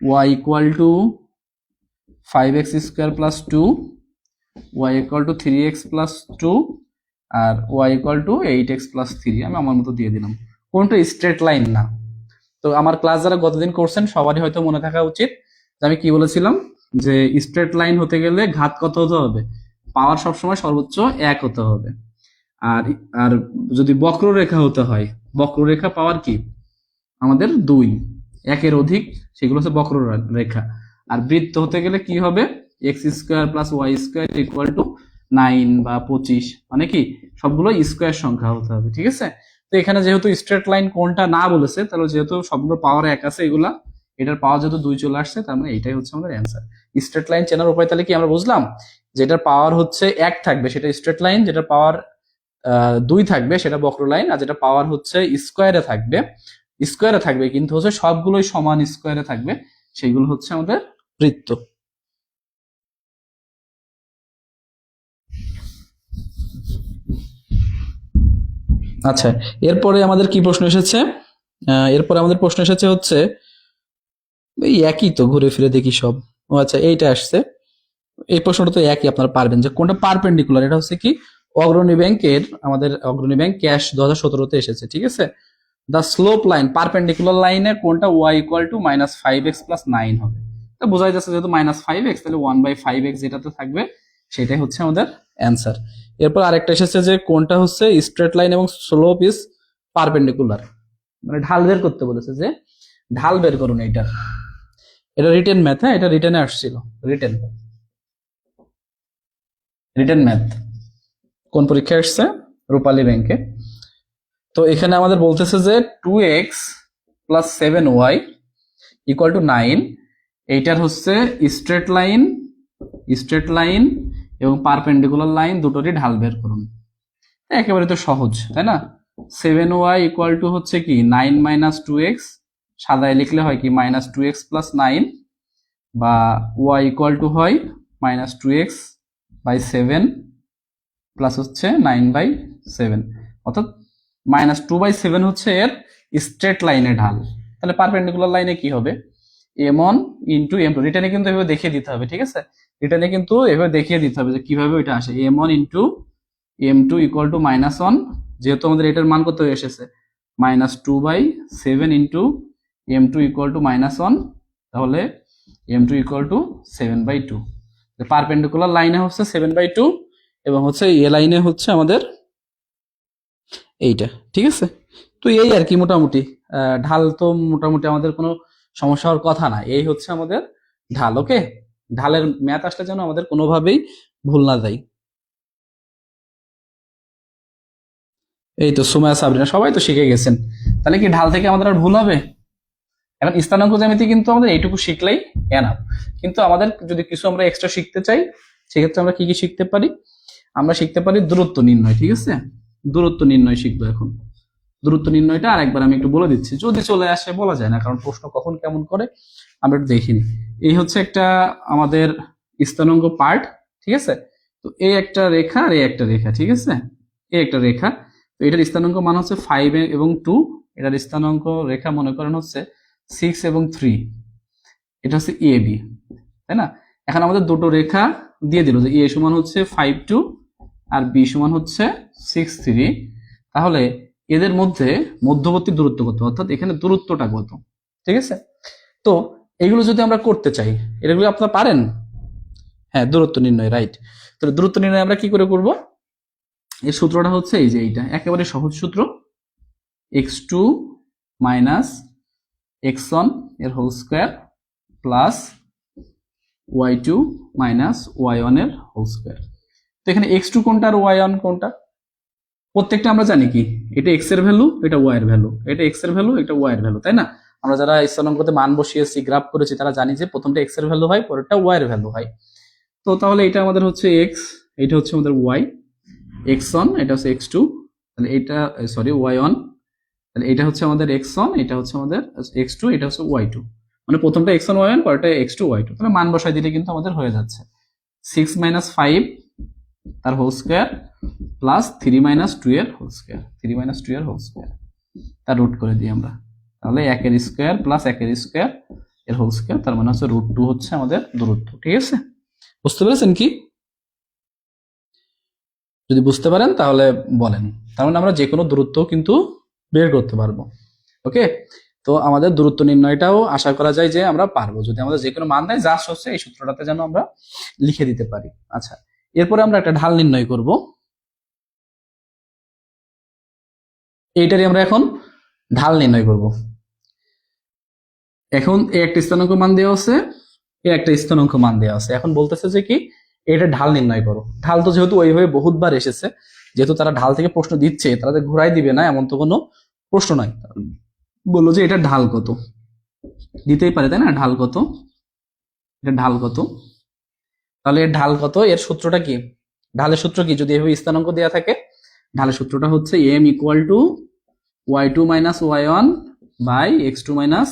y equal to 5x square plus 2, y equal to 3x plus 2, আর y equal to 8x plus 3। আমি আমার মতো দিয়ে দিলাম। কোনটা স্ট্রেট লাইন না। তো আমার ক্লাস যারা গতদিন করছেন সবারই হয়তো মনে থাকা উচিত যে আমি কি বলেছিলাম, যে স্ট্রেট লাইন হতে গেলে ঘাত কত হতে হবে, পাওয়ার সবসময় সর্বোচ্চ 1 হতে হবে। আর আর যদি বক্ররেখা হতে হয়, বক্ররেখা পাওয়ার কি আমাদের 2, 1-এর অধিক, সেগুলো হচ্ছে বক্ররেখা। আর বৃত্ত হতে গেলে কি হবে, x square plus y square equal to 9 বা 25, মানে কি সবগুলো স্কোয়ার সংখ্যা হতে হবে। ঠিক আছে, তো এখানে যেহেতু স্ট্রেট লাইন কোনটা না বলেছে, তাহলে যেহেতু সবগুলো পাওয়ার 1 আছে, এগুলা এটার পাওয়ার যেহেতু 2 চলে আসছে, তার মানে এইটাই হচ্ছে আমাদের অ্যান্সার। স্ট্রেট লাইন চেনার উপায় তাহলে কি আমরা বুঝলাম, যেটার পাওয়ার হচ্ছে 1 থাকবে সেটা স্ট্রেট লাইন, যেটা পাওয়ার 2 থাকবে সেটা বক্র লাইন, আর যেটা পাওয়ার হচ্ছে স্কোয়ারে থাকবে কিন্তু হচ্ছে সবগুলোই সমান স্কোয়ারে থাকবে, সেইগুলো হচ্ছে আমাদের বৃত্ত। আচ্ছা, এরপরে আমাদের কি প্রশ্ন এসেছে, এরপরে আমাদের প্রশ্ন এসেছে হচ্ছে এই একই তো, ঘুরে ফিরে দেখি সব। ও আচ্ছা, এইটা আসছে। এই প্রশ্নটা তো একই, আপনারা পারবেন যে কোনটা পারপেন্ডিকুলার। এটা হচ্ছে কি অগ্রণী ব্যাংকের, আমাদের অগ্রণী ব্যাংক ক্যাশ 2017-তে এসেছে। ঠিক আছে, দ্য স্লোপ লাইন পারপেন্ডিকুলার লাইনে কোনটা Y equal to -5x plus 9 হবে। তো বোঝাই যাচ্ছে যেহেতু -5x, তাহলে 1/5x যেটাতে থাকবে সেটাই হচ্ছে আমাদের অ্যান্সার। এরপর আরেকটা এসেছে যে কোনটা হচ্ছে স্ট্রেট লাইন এবং স্লোপ ইজ পারপেন্ডিকুলার, মানে ঢাল বের করতে বলেছে, যে ঢাল বের করুন এইটার। এটা রিটেন ম্যাথ, হ্যাঁ এটা রিটেনে আসছিল, রিটেন ম্যাথ কোন পরীক্ষায় আসছে, রূপালী ব্যাংকে। তো এখানে আমাদের বলতেছে যে 2x plus 7y equal to 9, এইটার হচ্ছে স্ট্রেট লাইন এবং পারপেন্ডিকুলার লাইন দুটোরই ঢাল বের করুন। একেবারে তো সহজ, তাই না। 7y ইকুয়াল টু হচ্ছে কি 9 মাইনাস 2x, সাদায় লিখলে হয় কি -2x প্লাস 9, বা y ইকুয়াল টু হয় -2x বাই 7 প্লাস হচ্ছে 9/7, অর্থাৎ -2/7 হচ্ছে এর স্ট্রেট লাইনে ঢাল। তাহলে পারপেন্ডিকুলার লাইনে কি হবে, m1 ইন্টু m2। রিটার্নে কিন্তু এভাবে দেখিয়ে দিতে হবে। ঠিক আছে, রিটার্নে কিন্তু এভাবে দেখিয়ে দিতে হবে যে কিভাবে ওইটা আসে। m1 into m2 equal to -1, যেহেতু আমাদের এটার মান কত এসেছে -2/7 ইন্টু m2 ইকুয়াল টু -1, তাহলে m2 ইকুয়াল টু 7/2। পারপেন্ডিকুলার লাইনে হচ্ছে 7/2 এবং হচ্ছে এ লাইনে হচ্ছে আমাদের এইটা। ঠিক আছে, তো এই আর কি মোটামুটি ঢাল তো মোটামুটি আমাদের কোনো সমস্যা হওয়ার কথা না। এই হচ্ছে আমাদের ঢাল। ওকে, ঢালের ম্যাথ আসলে যেন আমাদের কোনোভাবেই ভুল না যায়। এই তো সুমায়া, সাবরিনা সবাই তো শিখে গেছেন। তাহলে কি ঢাল থেকে আমাদের আর ভুল হবে? এখন স্থানাঙ্ক জ্যামিতি কিন্তু আমাদের এইটুকু শিখলেই এনাফ। কিন্তু আমাদের যদি কিছু আমরা এক্সট্রা শিখতে চাই, সেক্ষেত্রে আমরা কি কি শিখতে পারি, আমরা শিখতে পারি দূরত্ব নির্ণয়। ঠিক আছে, দূরত্ব নির্ণয় শিখবো এখন। দূরত্ব নির্ণয়টা আরেকবার আমি একটু বলে দিচ্ছি, যদি চলে আসে বলা যায় না, কারণ প্রশ্ন কখন কেমন করে আমরা একটু দেখিনি। এই হচ্ছে একটা আমাদের স্থানাঙ্ক পার্ট। ঠিক আছে, তো এই একটা রেখা আর এই একটা রেখা। ঠিক আছে, এই একটা রেখা, তো এটার স্থানাঙ্ক মান হচ্ছে 5 এবং 2, এটার স্থানাঙ্ক রেখা মনে করেন হচ্ছে 6 এবং 3, এটা হচ্ছে এ বি, তাই না। এখন আমাদের দুটো রেখা দিয়ে দিল যে এ সমান হচ্ছে 5 2 আর বি সমান হচ্ছে 6 3, তাহলে এদের মধ্যে মধ্যবর্তী দূরত্ব কত, অর্থাৎ এখানে দূরত্বটা কত। ঠিক আছে, তো এগুলো যদি আমরা করতে চাই, এগুলো আপনারা পারেন। হ্যাঁ, দূরত্ব নির্ণয়, রাইট। তো দূরত্ব নির্ণয় আমরা কি করে করব, এর সূত্রটা হচ্ছে এই যে এইটা, একেবারে সহজ সূত্র, x2 মাইনাস x1 এর whole square plus y2 minus y1 এর হোল স্কয়ার। তো এখানে x2 কোনটা আর y1 কোনটা, প্রত্যেকটা আমরা জানি কি এটা x এর ভ্যালু, এটা y এর ভ্যালু, এটা x এর ভ্যালু, এটা y এর ভ্যালু, তাই না। আমরা যারা স্থানাঙ্কতে মান বসিয়েছি, গ্রাফ করেছি, তারা জানি যে প্রথমটা x এর ভ্যালু হয়, পরেরটা y এর ভ্যালু হয়। তো তাহলে এটা আমাদের হচ্ছে x, এটা হচ্ছে আমাদের y, x1 এটা হচ্ছে x2, তাহলে এটা সরি y1, তাহলে এটা হচ্ছে আমাদের x1, এটা হচ্ছে আমাদের x2, এটা হচ্ছে y2, মানে প্রথমটা x1 y1, পরেরটা x2 y2। তাহলে মান বসাই দিলে কিন্তু আমাদের হয়ে যাচ্ছে 6 - 5 তার হোল স্কয়ার প্লাস 3 - 2 এর হোল স্কয়ার, 3 - 2 এর হোল স্কয়ার, তার রুট করে দিই আমরা। তাহলে 1 এর স্কোয়ার প্লাস 1 এর স্কোয়ার এর হোল স্কোয়ার, তার মানে হচ্ছে √2 হচ্ছে আমাদের দূরত্ব। ঠিক আছে, বুঝতে পেরেছেন কি? যদি বুঝতে পারেন তাহলে বলেন। তার মানে আমরা যে কোনো দূরত্ব কিন্তু বের করতে পারবো। ওকে, তো আমাদের দূরত্ব নির্ণয়টাও আশা করা যায় যে আমরা পারবো, যদি আমাদের যে কোনো মান দেয়, জাস্ট হচ্ছে এই সূত্রটাতে যেন আমরা লিখে দিতে পারি। আচ্ছা, এরপরে আমরা একটা ঢাল নির্ণয় করব। এইটারই আমরা এখন ঢাল নির্ণয় করব। এখন এ একটা স্থানাঙ্ক মান দেওয়া আছে, এ একটা স্থানাঙ্ক মান দেওয়া আছে। এখন বলতেছে যে কি, এটা ঢাল নির্ণয় করো। ঢাল তো যেহেতু ওইভাবে বহুতবার এসেছে, যেহেতু তারা ঢাল থেকে প্রশ্ন দিচ্ছে, তারা যে ঘুরাই দিবে না এমন তো কোনো প্রশ্ন নাই। বললো যে এটা ঢাল কত, দিতেই পারে তাই না? ঢাল কত, এটা ঢাল কত, তাহলে এর ঢাল কত, এর সূত্রটা কি? ঢালের সূত্র কি? যদি এভাবে স্থানাঙ্ক দেওয়া থাকে, ঢালের সূত্রটা হচ্ছে m equal to y2 minus y1 by x2 minus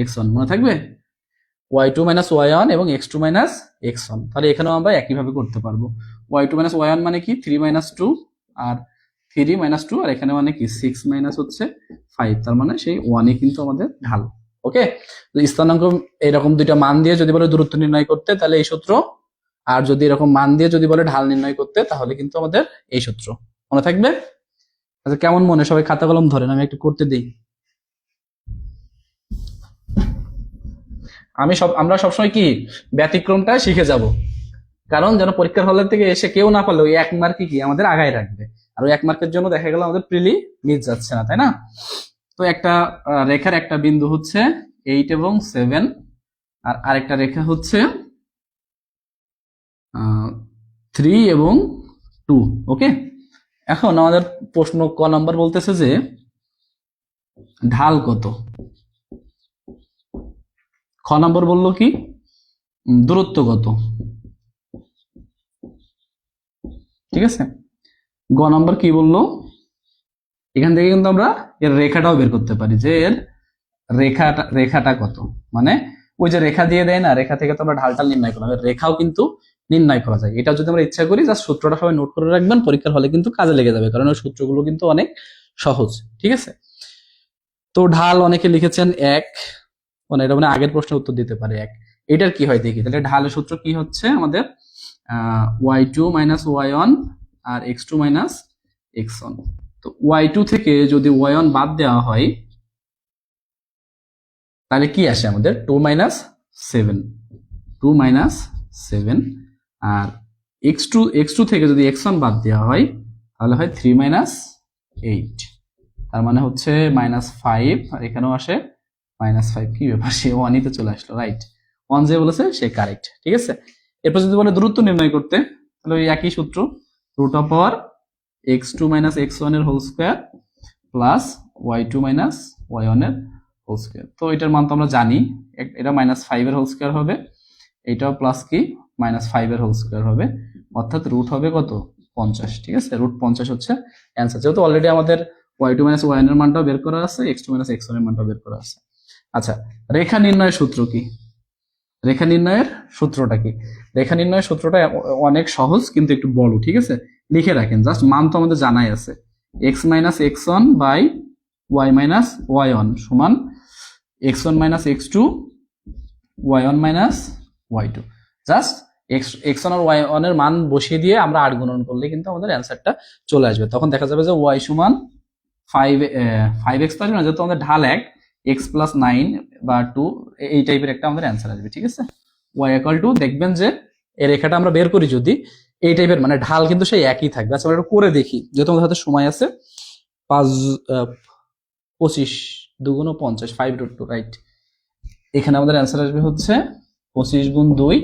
x1। মনে থাকবে? y2 মাইনাস y1 এবং x2 মাইনাস x1। তাহলে এখানেও আমরা একইভাবে করতে পারবো। y2 মাইনাস y1 মানে কি 3 মাইনাস 2, আর 3 মাইনাস 2, আর এখানে মানে কি 6 মাইনাস হচ্ছে 5, তার মানে সেই 1ই কিন্তু আমাদের ঢাল। ওকে, স্থানাঙ্ক এরকম দুইটা মান দিয়ে যদি বলে দূরত্ব নির্ণয় করতে, তাহলে এই সূত্র, আর যদি এরকম মান দিয়ে যদি বলে ঢাল নির্ণয় করতে, তাহলে কিন্তু আমাদের এই সূত্র। মনে থাকবে? আচ্ছা, কেমন মনে? সবাই খাতা কলম ধরেন, আমি একটু করতে দিই। আমরা সবসময় কি ব্যতিক্রমটা শিখে যাব, কারণ যেন পরীক্ষার হলের থেকে এসে কেউ না পারলে ওই 1 মার্কই কি আমাদের আগায় রাখবে, আর ওই 1 মার্কের জন্য দেখা গেল আমাদের প্রিলি মিস যাচ্ছে না, তাই না? তো একটা রেখার একটা বিন্দু হচ্ছে 8 এবং 7, আর আরেকটা রেখা হচ্ছে 3 এবং 2। ওকে, এখন আমাদের প্রশ্ন ক নাম্বার বলতেছে যে ঢাল কত। খ নম্বর বললো কি দূরত্ব কত। ঠিক আছে, গ নম্বর কি বললো, এখান থেকে কিন্তু আমরা এর রেখাটাও বের করতে পারি যে এর রেখাটা কত, মানে ওই যে রেখা দিয়ে দেয় না, রেখা থেকে তো আমরা ঢালটা নির্ণয় করলাম, রেখাও কিন্তু নির্ণয় করা যায়। এটা যদি আমরা ইচ্ছা করি, জাস্ট সূত্রটা সবাই নোট করে রাখবেন, পরীক্ষার হলে কিন্তু কাজে লেগে যাবে, কারণ ওই সূত্রগুলো কিন্তু অনেক সহজ। ঠিক আছে, তো ঢাল অনেকে লিখেছেন 1, মানে এটা মানে আগের প্রশ্নের উত্তর দিতে পারে 1। এটার কি হয় দেখি, তাহলে ঢালের সূত্র কি হচ্ছে আমাদের, y2 মাইনাস y1 আর x2 মাইনাস x1। তো y2 থেকে যদি y1 বাদ দেওয়া হয়, তাহলে কি আসে আমাদের 2 মাইনাস 7, 2 মাইনাস 7, আর x2 থেকে যদি x1 বাদ দেওয়া হয়, তাহলে হয় 3 মাইনাস 8, তার মানে হচ্ছে -5, আর এখানেও আসে -5। কি ব্যাপার, সে 1ই তো চলে আসলো, রাইট? 1 যে বলেছে সে কারেক্ট। ঠিক আছে, এরপর যদি বলে দূরত্ব নির্ণয় করতে, তাহলে ওই একই সূত্র, √(x2 - x1) এর whole square plus y2 - y1 এর হোল স্কয়ার। তো এটার মান তো আমরা জানি, এটা -5 এর হোল স্কয়ার হবে, এটাও প্লাস কি -5 এর হোল স্কয়ার হবে, অর্থাৎ রুট হবে কত 50। ঠিক আছে, √50 হচ্ছে অ্যান্সার, যেহেতু অলরেডি আমাদের y2 - y1 এর মানটাও বের করা আছে, x2 - x1 এর মানটাও বের করা আছে। আচ্ছা, রেখা নির্ণয়ের সূত্র কি? রেখা নির্ণয়ের সূত্রটা কি? রেখা নির্ণয়ের সূত্রটা অনেক সহজ, কিন্তু একটু বড়। ঠিক আছে, লিখে রাখেন, জাস্ট মান তো আমাদের জানাই আছে, x - x1 by y - y1 সমান x1 - x2 y1 - y2। Just x1 আর y1 এর মান বসিয়ে দিয়ে আমরা 8 গুণন করলে কিন্তু আমাদের অ্যান্সারটা চলে আসবে। তখন দেখা যাবে যে y সমান 5x তো আসবে না, যেহেতু আমাদের ঢাল 1, x প্লাস 9 বা 2 এই টাইপের একটা আমাদের অ্যান্সার আসবে। ঠিক আছে, y ইকুয়াল টু, দেখবেন যে এই রেখাটা আমরা বের করি যদি এই টাইপের, মানে ঢাল কিন্তু সেই একই থাকবে। আচ্ছা, আমরা করে দেখি, যেহেতু আমাদের হাতে সময় আছে, 25 2 × 50, 5√2, রাইট? এখানে আমাদের অ্যান্সার আসবে হচ্ছে 25 × 2,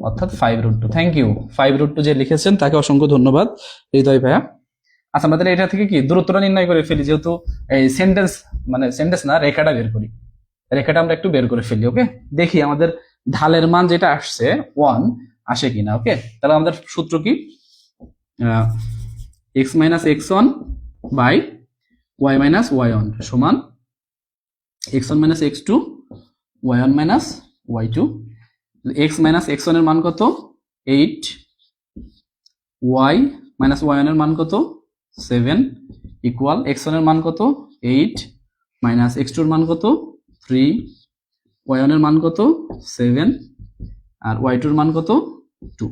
অর্থাৎ 5√2। থ্যাংক ইউ, 5√2 যে লিখেছেন তাকে অসংখ্য ধন্যবাদ হৃদয় ভাইয়া। আচ্ছা, আমাদের এটা থেকে কি দূরত্বটা নির্ণয় করে ফেলি, যেহেতু এই সেন্টেন্স না, রেখাটা বের করি, রেখাটা আমরা একটু বের করে ফেলি। ওকে, দেখি আমাদের ঢালের মান যেটা আসছে 1 আসে কিনা। ওকে, তাহলে আমাদের সূত্র কি, x - x1 by y - y1 সমান x1 - x2 y1 - y2। x - x1 এর মান কত 8, y - y1 এর মান কত 7, ইকুয়াল x1 এর মান কত 8 মাইনাস এক্স টুর মান কত 3, ওয়াই ওয়ানের মান কত 7, আর ওয়াই টুর মান কত 2।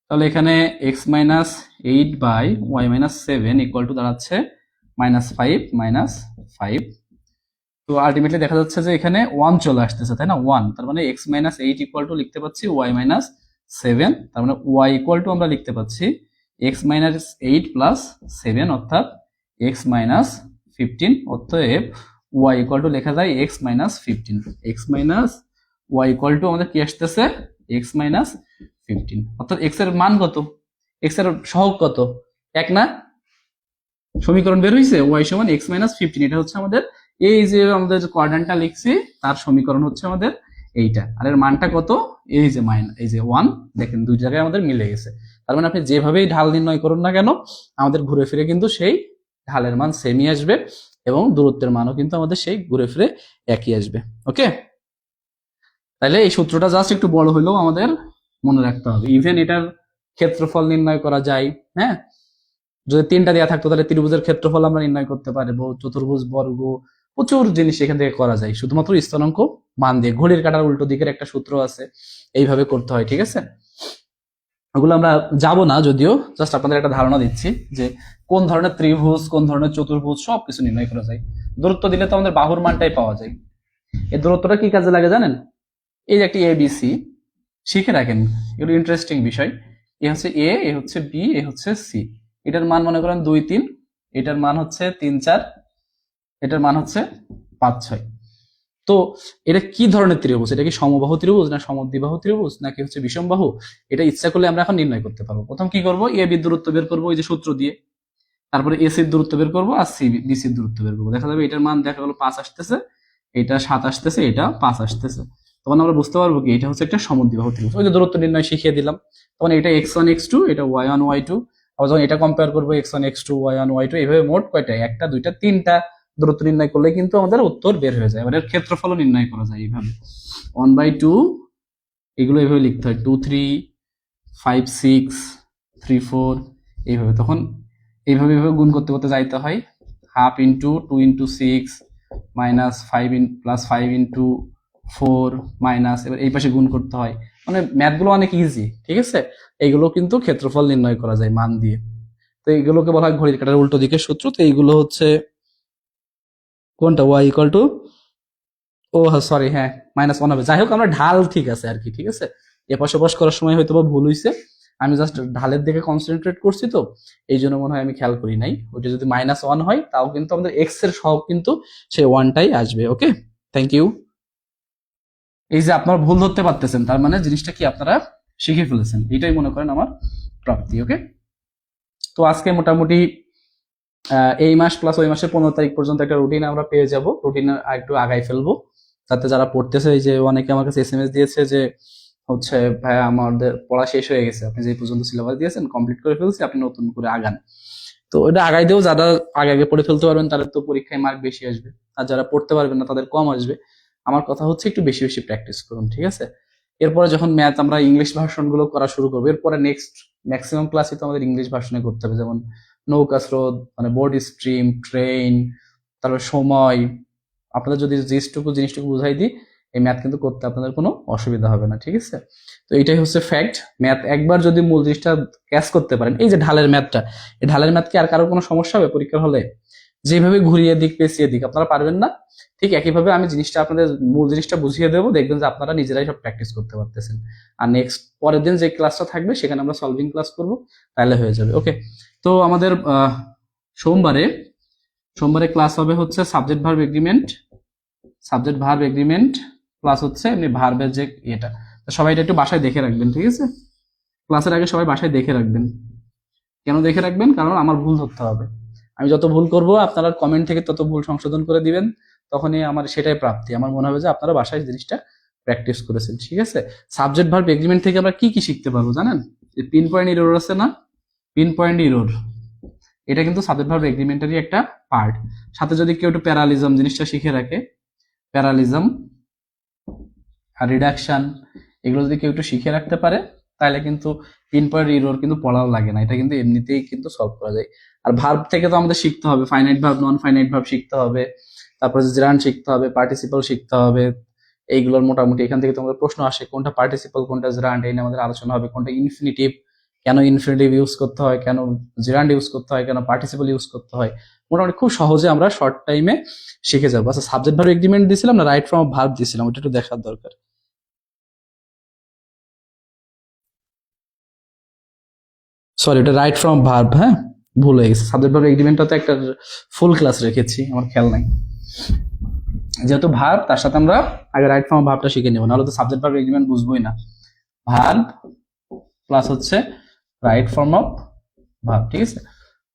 তাহলে এখানে x minus 8 by y minus 7 equal to দাঁড়াচ্ছে -5 -5। তো আলটিমেটলি দেখা যাচ্ছে যে এখানে 1 চলে আসতেছে, তাই না? 1, তার মানে এক্স মাইনাস 8 ইকুয়াল টু লিখতে পাচ্ছি ওয়াই মাইনাস 7, তার মানে ওয়াই ইকুয়াল টু আমরা লিখতে পাচ্ছি এক্স মাইনাস 8 প্লাস 7 অর্থাৎ এক্স মাইনাস 15। অতএব ওয়াই ইকুয়াল টু লেখা যায় x minus 15। X minus y equal to আমাদের কি আসতেছে এক্স মাইনাস 15। অর্থাৎ এক্স এর মান কত, এক্স এর সহগ কত 1 না? সমীকরণ বের হয়েছে ওয়াই সমান এক্স মাইনাস 15। এটা হচ্ছে আমাদের এই যে আমাদের যে কোয়াড্র্যান্টটা লিখছি তার সমীকরণ হচ্ছে আমাদের এইটা। আর এর মানটা কত, এই যে এই যে 1, দেখেন দুই জায়গায় আমাদের মিলে গেছে। তার মানে আপনি যেভাবেই ঢাল নির্ণয় করুন না কেন আমাদের ঘুরে ফিরে কিন্তু সেই ঢালের মান সেমই আসবে এবং দূরত্বের মানও কিন্তু আমাদের সেই ঘুরে ফিরে একই আসবে। ওকে, তাহলে এই সূত্রটা জাস্ট একটু বড় হলেও আমাদের মনে রাখতে হবে। ইভেন এটার ক্ষেত্রফল নির্ণয় করা যায়। হ্যাঁ, যদি 3টা দেওয়া থাকতো তাহলে ত্রিভুজের ক্ষেত্রফল আমরা নির্ণয় করতে পারবো, চতুর্ভুজ, বর্গ, প্রচুর জিনিস এখান থেকে করা যায় শুধুমাত্র স্থানাঙ্ক মান দিয়ে। ঘড়ির কাঁটার উল্টো দিকের একটা সূত্র আছে, এইভাবে করতে হয়। ঠিক আছে, ওগুলো আমরা যাব না যদিও, জাস্ট আপনাদের একটা ধারণা দিচ্ছি যে কোন ধরনের ত্রিভুজ, কোন ধরনের চতুর্ভুজ সবকিছু নির্ণয় করা যায়। দূরত্ব দিলে তো আমাদের বাহুর মানটাই পাওয়া যায়। এই দূরত্বটা কি কাজে লাগে জানেন? এই যে একটি এবিসি শিখে রাখেন, এগুলো ইন্টারেস্টিং বিষয়। এ হচ্ছে এ হচ্ছে বি, এ হচ্ছে সি। এটার মান মনে করেন 2, 3, এটার মান হচ্ছে 3, 4, এটার মান হচ্ছে 5, 6। তো এটা কি ধরনের ত্রিভুজ? এটা কি সমবাহু ত্রিভুজ না সমদ্বিবাহু ত্রিভুজ নাকি হচ্ছে বিষমবাহু? এটা ইচ্ছা করলে আমরা এখন নির্ণয় করতে পারবো। প্রথম কি করবো, এ বি দূরত্ব বের করবো ওই যে সূত্র দিয়ে, তারপরে এসির দূরত্ব বের করবো আর বিসির দূরত্ব বের করবো। দেখা যাবে এটার মান দেখা গেলো 5 আসতেছে, এটা 7 আসতেছে, এটা 5 আসতেছে। তখন আমরা বুঝতে পারবো কি এটা হচ্ছে একটা সমদ্বিবাহু ত্রিভুজ। ওই যে দূরত্ব নির্ণয় শিখিয়ে দিলাম। তখন এটা x1 x2, এটা y1 y2। আবার যখন এটা কম্পেয়ার করবো x1 x2 y1 y2, এইভাবে মোট কয়টা, 1টা 2টা 3টা দূরত্ব নির্ণয় করলে কিন্তু আমাদের উত্তর বের হয়ে যায়। এবার এর ক্ষেত্রফলও নির্ণয় করা যায় এইভাবে 1/2, এগুলো এইভাবে লিখতে হয় 2 3 5 6 3 4 এইভাবে। তখন এইভাবে এইভাবে গুণ করতে করতে যাইতে হয়, half into 2 into 6 minus 5 plus 5 into 4 minus, এবার এই পাশে গুণ করতে হয়। মানে ম্যাথগুলো অনেক ইজি। ঠিক আছে, এইগুলো কিন্তু ক্ষেত্রফল নির্ণয় করা যায় মান দিয়ে। তো এইগুলোকে বলা হয় ঘড়ির কাঁটার উল্টো দিকের সূত্র। তো এইগুলো হচ্ছে কোনটা, y ইকুয়াল টু, ও সরি, হ্যাঁ -1 হবে। যাই হোক, আমরা ঢাল ঠিক আছে আর কি। ঠিক আছে, এপাশ ওপাশ করার সময় হয়তো বা ভুল হয়েছে, আমি জাস্ট ঢালের দিকে কনসেন্ট্রেট করছি, তো এই জন্য মনে হয় আমি খেয়াল করি নাই। ওইটা যদি -1 হয় তাও কিন্তু আমাদের এক্স এর সহগ কিন্তু সেই 1টাই আসবে। ওকে, থ্যাংক ইউ। এই যে আপনারা ভুল ধরতে পারতেছেন, তার মানে জিনিসটা কি আপনারা শিখে ফেলেছেন, এটাই মনে করেন আমার প্রাপ্তি। ওকে, তো আজকে মোটামুটি এই মাস প্লাস ওই মাসের 15 তারিখ পর্যন্ত একটা রুটিন আমরা পেয়ে যাব। রুটিন একটু আগাই ফেলবো, যাতে যারা পড়তেছে, এই যে অনেকে আমার কাছে এসএমএস দিয়েছে যে হচ্ছে ভাই আমাদের পড়া শেষ হয়ে গেছে, আপনি যে পর্যন্ত সিলেবাস দিয়েছেন কমপ্লিট করে ফেলছি, আপনি নতুন করে আগান। তো এটা আগাই দিয়েও যারা আগে আগে পড়ে ফেলতে পারবেন তাদের তো পরীক্ষায় মার্ক বেশি আসবে, আর যারা পড়তে পারবেন না তাদের কম আসবে। আমার কথা হচ্ছে একটু বেশি বেশি প্র্যাকটিস করুন। ঠিক আছে, এরপরে যখন ম্যাথ আমরা ইংলিশ ভার্সন গুলো করা শুরু করবো, এরপরে নেক্সট ম্যাক্সিমাম ক্লাসই তো আমাদের ইংলিশ ভার্সনে করতে হবে, যেমন নৌকা স্রোত, মানে বোর্ড স্ট্রিম, ট্রেন, তারপর সময়। আপনাদের যদি জিনিসটুকু বুঝাই দিই, এই ম্যাথ কিন্তু করতে আপনাদের কোনো অসুবিধা হবে না। ঠিক আছে, তো এইটাই হচ্ছে ফ্যাক্ট। ম্যাথ একবার যদি মূল জিনিসটা ক্যাচ করতে পারেন, এই যে ঢালের ম্যাথটা, এই ঢালের ম্যাথ কি আর কারোর কোনো সমস্যা হবে পরীক্ষার হলে? যেভাবে ঘুরিয়ে দিক পেঁচিয়ে দিক আপনারা পারবেন না, ঠিক একইভাবে আমি জিনিসটা আপনাদের মূল জিনিসটা বুঝিয়ে দেবো, দেখবেন যে আপনারা নিজেরাই সব প্র্যাকটিস করতে পারতেছেন। আর নেক্সট পরের দিন যে ক্লাসটা থাকবে সেখানে আমরা সলভিং ক্লাস করব, তাহলে হয়ে যাবে। ওকে, তো আমাদের সোমবারে সোমবারে ক্লাস হবে হচ্ছে সাবজেক্ট ভার্ব এগ্রিমেন্ট প্লাস হচ্ছে এমনি ভার্বের যে এটা। সবাই এটা একটু বাসায় দেখে রাখবেন। ঠিক আছে, ক্লাসের আগে সবাই বাসায় দেখে রাখবেন। কেন দেখে রাখবেন? কারণ আমার ভুল ধরতে হবে। আমি যত ভুল করব আপনারা কমেন্ট থেকে তত ভুল সংশোধন করে দিবেন, তখনই আমার সেটাই প্রাপ্তি। আমার মনে হবে যে আপনারা বাসায় জিনিসটা প্র্যাকটিস করেছেন। ঠিক আছে, সাবজেক্ট ভার্ব এগ্রিমেন্ট থেকে আমরা কি কি শিখতে পারবো জানেন? যে পিন পয়েন্ট ইরর আছে না, পিন পয়েন্ট ইরর, এটা কিন্তু সাবজেক্ট ভার্ব এগ্রিমেন্টারই একটা পার্ট। সাথে যদি কেউ একটু প্যারালিজম জিনিসটা শিখে রাখে, প্যারালিজম আর রিডাকশন, এগুলো যদি কেউ একটু শিখে রাখতে পারে, তাহলে কিন্তু পিন পয়েন্ট ইরর কিন্তু পড়াও লাগে না, এটা কিন্তু এমনিতেই কিন্তু সলভ করা যায়। আর ভার্ব থেকে তো আমাদের শিখতে হবে finite verb, non finite verb শিখতে হবে, তারপরে জেরান্ড শিখতে হবে, পার্টিসিপল শিখতে হবে। এইগুলোর মোটামুটি এখান থেকে তোমাদের প্রশ্ন আসে, কোনটা পার্টিসিপল কোনটা জেরান্ড, এই নিয়ে আমাদের আলোচনা হবে। কোনটা ইনফিনিটিভ, কেন ইনফিনিটিভ ইউজ করতে হয়, কেন জেরান্ড ইউজ করতে হয়, কেন পার্টিসিপল ইউজ করতে হয়, মোটামুটি খুব সহজে আমরা শর্ট টাইমে শিখে যাবো। আচ্ছা, সাবজেক্ট ভার্ব এগ্রিমেন্ট দিয়েছিলাম না রাইট ফ্রম ভার্ব দিয়েছিলাম, ওটা একটু দেখার দরকার। সরি, এটা রাইট ফ্রম ভার্ব, হ্যাঁ ভুল হয়ে গেছে। সাবজেক্ট ভার্ব এগ্রিমেন্টটা তো একটা ফুল ক্লাস রেখেছি, আমার খেয়াল নাই। যেহেতু ভার্ব, তার সাথে আমরা আগে রাইট ফর্ম ভার্বটা শিখে নেব, নাহলে তো সাবজেক্ট ভার্ব এগ্রিমেন্ট বুঝবোই না। ভার্ব প্লাস হচ্ছে রাইট ফর্ম অফ ভার্ব, ঠিক আছে।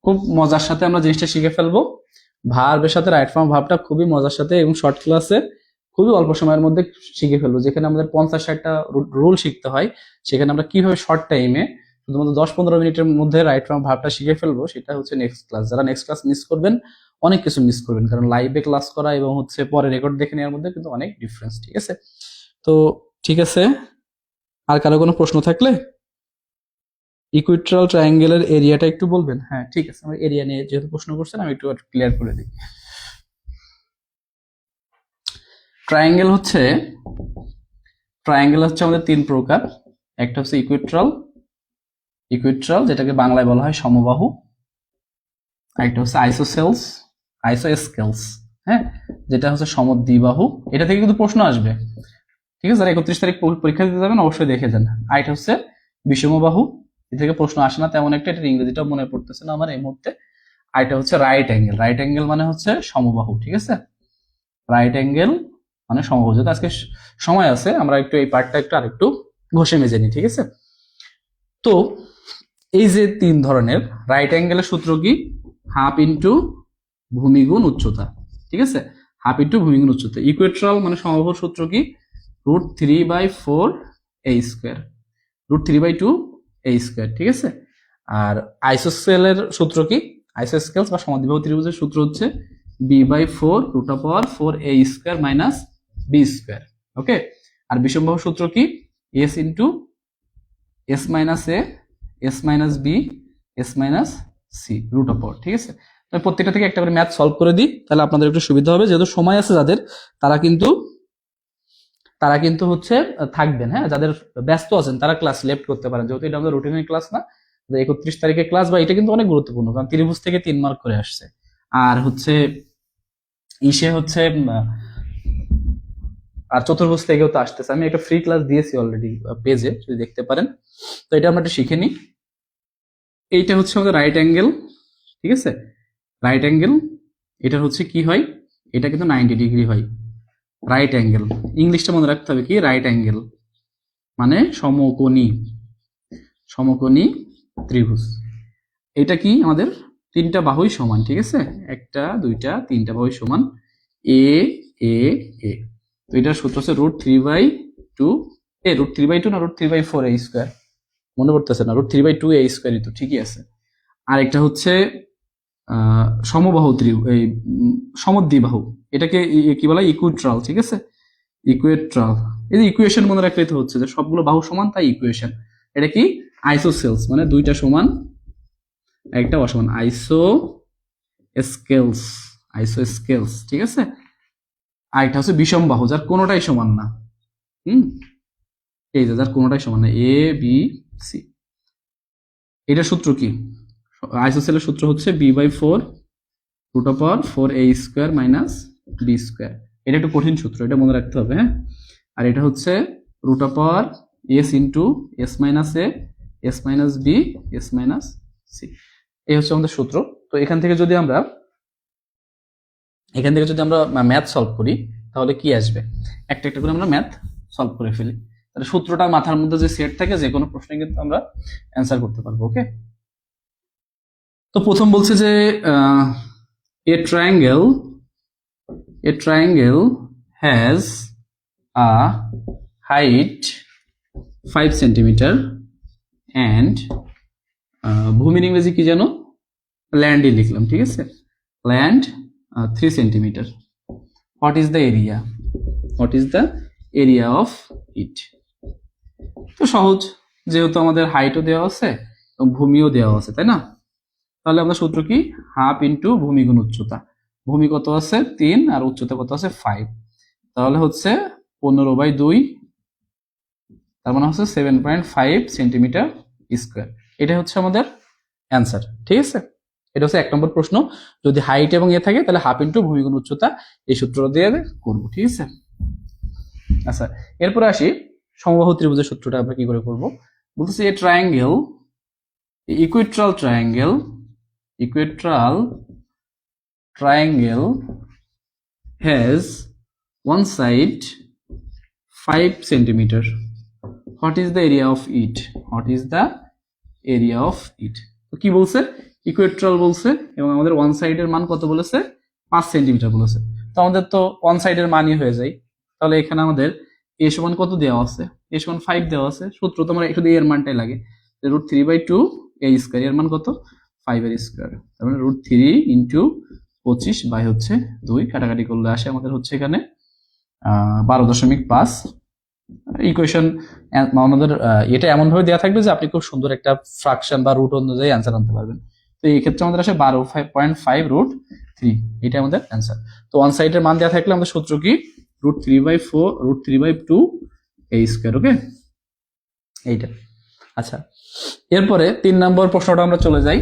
খুব মজার সাথে আমরা জিনিসটা শিখে ফেলবো। ভার্বের সাথে রাইট ফর্ম ভার্বটা খুবই মজার সাথে এবং শর্ট ক্লাসে খুবই অল্প সময়ের মধ্যে শিখে ফেলবো। যেখানে আমাদের 50-60টা রুল শিখতে হয়, সেখানে আমরা কিভাবে শর্ট টাইমে শুধুমাত্র 10-15 মিনিটের মধ্যে রাইট ফর্ম ভার্বটা শিখে ফেলবো, সেটা হচ্ছে নেক্সট ক্লাস। যারা নেক্সট ক্লাস মিস করবেন, অনেক কিছু মিস করবেন, কারণ লাইভে ক্লাস করা এবং হচ্ছে পরে রেকর্ড দেখে নেওয়ার মধ্যে কিন্তু অনেক ডিফারেন্স, ঠিক আছে। তো ঠিক আছে, আর কারো কোনো প্রশ্ন থাকলে ইকুইট্রাল ট্রায়াঙ্গেলের এরিয়াটা একটু বলবেন। হ্যাঁ ঠিক আছে, আমার এরিয়া নিয়ে যেহেতু প্রশ্ন করছেন, আমি একটু ক্লিয়ার করে দিই। ট্রায়াঙ্গেল হচ্ছে আমাদের 3 প্রকার। একটা হচ্ছে ইকুইট্রাল, যেটাকে বাংলায় বলা হয় সমবাহু। আরেকটা হচ্ছে আইসোস্কেলস, হ্যাঁ, যেটা হচ্ছে সমদ্বিবাহু। এটা থেকে কিন্তু প্রশ্ন আসবে, ঠিক আছে। যারা 31 তারিখ পরীক্ষা দিতে যাবেন অবশ্যই দেখে যান। আরেকটা হচ্ছে বিষমবাহু, এ থেকে প্রশ্ন আসে না তেমন একটা, এটা ইংরেজিটাও মনে পড়তেছে না আমার এই মুহূর্তে। আরেকটা হচ্ছে রাইট অ্যাঙ্গেল মানে হচ্ছে সমবাহু, ঠিক আছে। রাইট অ্যাঙ্গেল মানে সমবাহু। যেহেতু আজকে সময় আছে, আমরা একটু এই পার্টটা একটু আরেকটু ঘষে মেজে নিই, ঠিক আছে। তো এই যে 3 ধরনের রাইট অ্যাঙ্গেলের সূত্র কি? হাফ ইন্টু ভূমি গুণ উচ্চতা, ঠিক আছে। হাফ ইন্টু ভূমি গুণ উচ্চতা। ইকুয়েট্রাল মানে সমবাহুর সূত্র কি? √3/4 a স্কোয়ার, √3/2 a স্কোয়ার, ঠিক আছে। আর আইসোস্কেলের সূত্র কি? আইসোস্কেলস বা সমদ্বিবাহু ত্রিভুজের সূত্র হচ্ছে b/4 √4 a square minus b square, okay. আর বিষমবাহু সূত্র কি? s into s minus a s minus b s minus c √4, ঠিক আছে। আমি প্রত্যেকটা থেকে একটা করে ম্যাথ সলভ করে দিই, তাহলে আপনাদের একটু সুবিধা হবে। যেহেতু সময় আছে যাদের, তারা কিন্তু হচ্ছে থাকবেন, হ্যাঁ। যাদের ব্যস্ত আছেন তারা ক্লাস লেফট করতে পারেন, যেহেতু এটা আমাদের রুটিনের ক্লাস না। 31 তারিখে ক্লাস, বা এটা কিন্তু অনেক গুরুত্বপূর্ণ, কারণ ত্রিভুজ থেকে 3 মার্ক করে আসছে। আর হচ্ছে আর চতুর্ভুজ থেকেও তো আসতেছে। আমি একটা ফ্রি ক্লাস দিয়েছি অলরেডি পেজে, যদি দেখতে পারেন। তো এটা আমরা একটু শিখে নিই। এইটা হচ্ছে আমাদের রাইট অ্যাঙ্গেল, ঠিক আছে। রাইট অ্যাঙ্গেল এটার হচ্ছে কি হয়? এটা কিন্তু 90 ডিগ্রি হয়। রাইট অ্যাঙ্গেল ইংলিশটা মনে রাখতে হবে কি? রাইট অ্যাঙ্গেল মানে সমকোণী ত্রিভুজ। এটা কি? আমাদের 3টা বাহুই সমান, ঠিক আছে। 1টা 2টা 3টা বাহুই সমান, এ এ এ। তো এটার সূত্র হচ্ছে √3/2 √3/2 না √3/4 a স্কোয়ার, মনে পড়তেছে না। √3/2 a স্কোয়ারই তো, ঠিকই আছে। আর একটা হচ্ছে সমবাহু এই সমদ্বিবাহু, এটাকে কি বলা? ইকুইট্রাল, ঠিক আছে। ইকুয়েট্রাল, এই যে ইকুয়েশন মনে রাখলেই তো হচ্ছে যে সবগুলো বাহু সমান, তাই ইকুয়েশন। এটা কি? আইসোসেলস মানে 2টা সমান একটা অসমান, আইসোস্কেলস, ঠিক আছে। আর একটা হচ্ছে বিষম বাহু, যার কোনোটাই সমান না। এই যে যার কোনোটাই সমান না, এ বি সি। এটার সূত্র কি? আইসোসেলের সূত্র হচ্ছে b/4 √4 a square minus b square. এটা একটু কঠিন সূত্র, এটা মনে রাখতে হবে, হ্যাঁ। আর এটা হচ্ছে √s into s minus a s minus b s minus c। এই হচ্ছে আমাদের সূত্র। তো এখান থেকে যদি আমরা ম্যাথ সলভ করি, তাহলে কি আসবে? একটা একটা করে আমরা ম্যাথ সলভ করে ফেলি, তাহলে সূত্রটা মাথার মধ্যে যে সেট থাকে, যে কোনো প্রশ্নে কিন্তু আমরা অ্যান্সার করতে পারবো, ওকে। তো প্রথম বলছে যে a triangle has a height 5 centimeter and ভূমির ইংরেজি কি জানো? ল্যান্ডই লিখলাম, ঠিক আছে। Land 3 centimeter. What is the area of it? তো সহজ, যেহেতু আমাদের হাইটও দেওয়া আছে এবং ভূমিও দেওয়া আছে, তাই না? তাহলে আমরা সূত্র কি? হাফ ইন্টু ভূমি গুণ উচ্চতা। ভূমি কত আছে 3 আর উচ্চতা কত আছে 5, তাহলে হচ্ছে 15/2, তার মানে হচ্ছে 7.5 সেন্টিমিটার স্কোয়ার। এটা হচ্ছে আমাদের অ্যান্সার। ঠিক আছে, এটা হচ্ছে 1 নম্বর প্রশ্ন। যদি হাইট এবং এ থাকে তাহলে হাফ ইন্টু ভূমি গুণ উচ্চতা, এই সূত্র দিয়ে করবো। ঠিক আছে, আচ্ছা এরপরে আসি সমবাহু ত্রিভুজের সূত্রটা আমরা কি করে করব। বলতেছি a triangle, equilateral triangle, equilateral triangle has one side 5 centimeter. What is the area of it? What is the area of it? তো কি বলছে, ইকুয়েট্রাল বলছে এবং আমাদের ওয়ান সাইডের মান কত বলেছে 5 সেন্টিমিটার বলেছে। তো আমাদের তো ওয়ান সাইডের মানই হয়ে যায়, তাহলে এখানে আমাদের এ সমান কত দেওয়া আছে, এ সমান 5 দেওয়া আছে। সূত্র তো আমরা শুধু এর মানটাই লাগে, √3/2 a স্কয়ার, এর মান কত 5 এর স্কয়ার, তার মানে √3 ইনটু 25 বাই হচ্ছে 2, কাটাকাটি করলে আসে আমাদের হচ্ছে এখানে 12.5। ইকুয়েশন আমাদের এটা এমন ভাবে দেওয়া থাকবে যে আপনি খুব সুন্দর একটা ফ্রাকশন বা রুট অনুযায়ী অ্যান্সার আনতে পারবেন। তো এই ক্ষেত্রে আমাদের আসে 12.5 এটা আমাদের অ্যান্সার। তো ওয়ান সাইডের মান দেওয়া থাকলে আমাদের সূত্র কি √3/2 a স্কয়ার। ওকে, এইটা। আচ্ছা এরপরে 3 নম্বর প্রশ্নটা আমরা চলে যাই।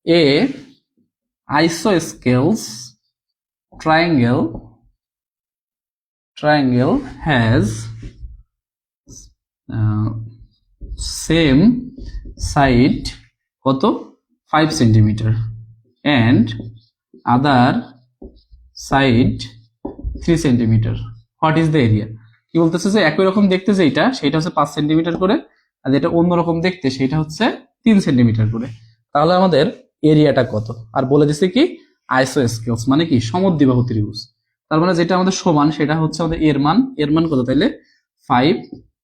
A isosceles triangle has same side কত 5 centimetre and other side 3 centimetre. What is the area? কি বলতেছে যে একই রকম দেখতে যেটা সেটা হচ্ছে 5 সেন্টিমিটার করে, আর যেটা অন্যরকম দেখতে সেটা হচ্ছে 3 সেন্টিমিটার করে। তাহলে আমাদের এরিয়াটা কত? আর বলে দিছে কি আইসোস্কেলস মানে কি সমদ্বিবাহু ত্রিভুজ। তার মানে যেটা আমাদের সমান সেটা হচ্ছে আমাদের এর মান কত, তাইলে 5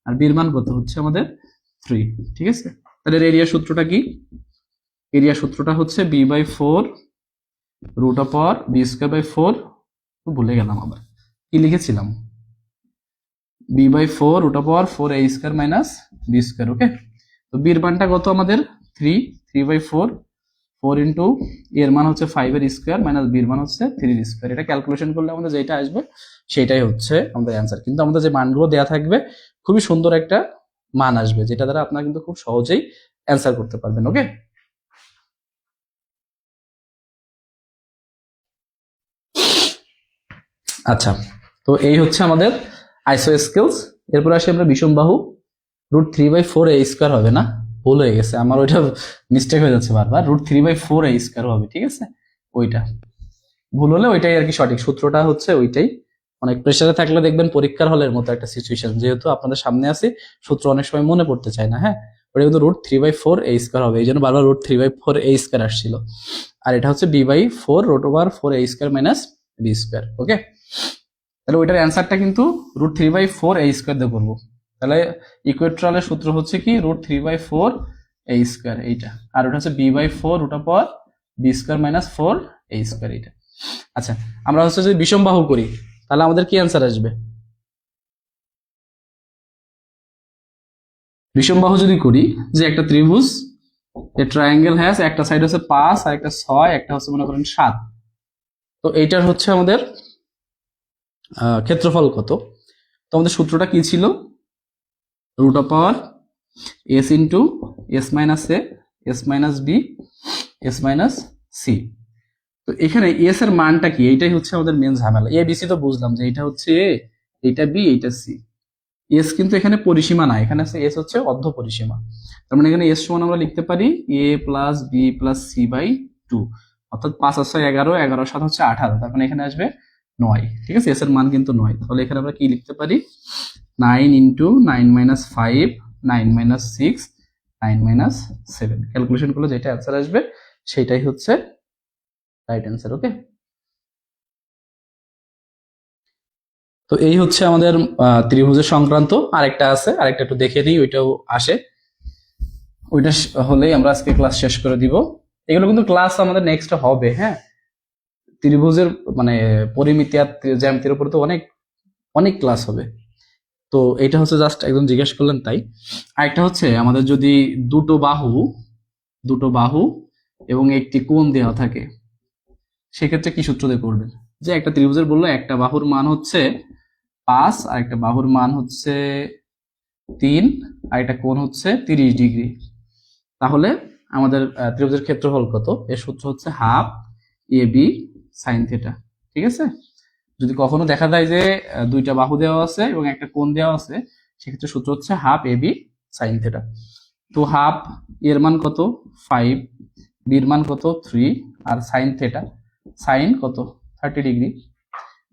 আর বির মান কত হচ্ছে আমাদের 3। ঠিক আছে, তাহলে এরিয়া সূত্রটা কি? এরিয়া সূত্রটা হচ্ছে b/4 √b²/4, ভুলে গেলাম আবার কি লিখেছিলাম, b/4 √4 a² - b²। ওকে, তো বির মানটা কত আমাদের 3/4, 4 ইন্টু এর মান হচ্ছে 5 এর স্কোয়ার মাইনাস বির মান হচ্ছে 3 এর স্কোয়ার। এটা ক্যালকুলেশন করলে আমাদের যেটা আসবে সেটাই হচ্ছে আমাদের অ্যান্সার। কিন্তু আমাদের যে মানগুলো দেওয়া থাকবে খুবই সুন্দর একটা মান আসবে, যেটা দ্বারা আপনারা কিন্তু খুব সহজেই অ্যান্সার করতে পারবেন। ওকে, আচ্ছা তো এই হচ্ছে আমাদের আইসোস্কেলস। এরপর আসি আমরা বিষমবাহু। √3/4 a² হবে না, ভুল হয়ে গেছে আমার, ওইটা মিস্টেক হয়ে যাচ্ছে বারবার, √3/4 a² হবে। ঠিক আছে, ওইটা ভুল হলে ওইটাই আর কি সঠিক, সূত্রটা হচ্ছে ওইটাই। অনেক প্রেসারে থাকলে দেখবেন পরীক্ষার হলের মতো একটা সিচুয়েশন, যেহেতু আপনাদের সামনে আছে সূত্র অনেক সময় মনে পড়তে চায় না। হ্যাঁ, ওটা কিন্তু √3/4 a² হবে, এই জন্য বারবার √3/4 a² আসছিল। আর এটা হচ্ছে b/4 √4 a² - b²। ওকে, তাহলে ওইটার অ্যান্সারটা কিন্তু √3/4 a² দিয়ে করবো। তাহলে ইকুয়েট্রালের সূত্র হচ্ছে কি √3/4 a², এইটা। আর ওটা হচ্ছে b/4 √4 b² - 4 a², এইটা। আচ্ছা আমরা হচ্ছে যদি বিষমবাহু করি তাহলে আমাদের কি অ্যান্সার আসবে? বিষমবাহু যদি করি যে একটা ত্রিভুজ, এ ট্রায়াঙ্গেল হ্যাজ একটা সাইড হচ্ছে 5 আর একটা 6, একটা হচ্ছে মনে করেন 7। তো এইটার হচ্ছে আমাদের ক্ষেত্রফল কত? তো আমাদের সূত্রটা কি ছিল, √s into s - a s - b s - c। তো এখানে এস এর মানটা কি, এইটাই হচ্ছে আমাদের মেন ঝামেলা। এ বি সি তো বুঝলাম যে এটা হচ্ছে এ, এইটা বি, এইটা সি। এস কিন্তু এখানে পরিসীমা না, এখানে আছে এস হচ্ছে অর্ধ পরিসীমা। তার মানে এখানে এস সমান আমরা লিখতে পারি a + b + c/2, অর্থাৎ 5 আর 6 11, 11 আর 7 হচ্ছে 18, তার মানে এখানে আসবে 9। ঠিক আছে, এস এর মান কিন্তু 9। তাহলে এখানে আমরা কি লিখতে পারি 9 × 9 - 5 9 - 6 9 - 7। ক্যালকুলেশন করলে যেটা অ্যান্সার আসবে সেটাই হচ্ছে রাইট অ্যান্সার। ওকে, তো এই হচ্ছে আমাদের ত্রিভুজের সংক্রান্ত। আরেকটা আছে, আরেকটা একটু দেখে নিই, ওইটাও আসে। ওইটা হলেই আমরা আজকে ক্লাস শেষ করে দিব। এগুলো কিন্তু ক্লাস আমাদের নেক্সট হবে। হ্যাঁ, ত্রিভুজের মানে পরিমিতি আর জ্যামিতির উপর তো অনেক অনেক ক্লাস হবে। তো এটা হচ্ছে জাস্ট একদম জিজ্ঞেস করলেন তাই। আরেকটা হচ্ছে আমাদের যদি দুটো বাহু এবং একটি কোণ দেওয়া থাকে, সেক্ষেত্রে কি সূত্র দিয়ে করবেন? যে একটা ত্রিভুজের বললো একটা বাহুর মান হচ্ছে 5 আর একটা বাহুর মান হচ্ছে 3 আর একটা কোণ হচ্ছে 30 ডিগ্রি, তাহলে আমাদের ত্রিভুজের ক্ষেত্রফল কত? এর সূত্র হচ্ছে half A B sine theta. ঠিক আছে, যদি কখনো দেখা যায় যে দুইটা বাহু দেওয়া আছে এবং একটা কোণ দেওয়া আছে, সেক্ষেত্রে সূত্র হচ্ছে half A B sine theta. তো হাফ এর মান কত? 5, বির মান কত? 3, আর সাইন থিটা, সাইন কত? 30 ডিগ্রি।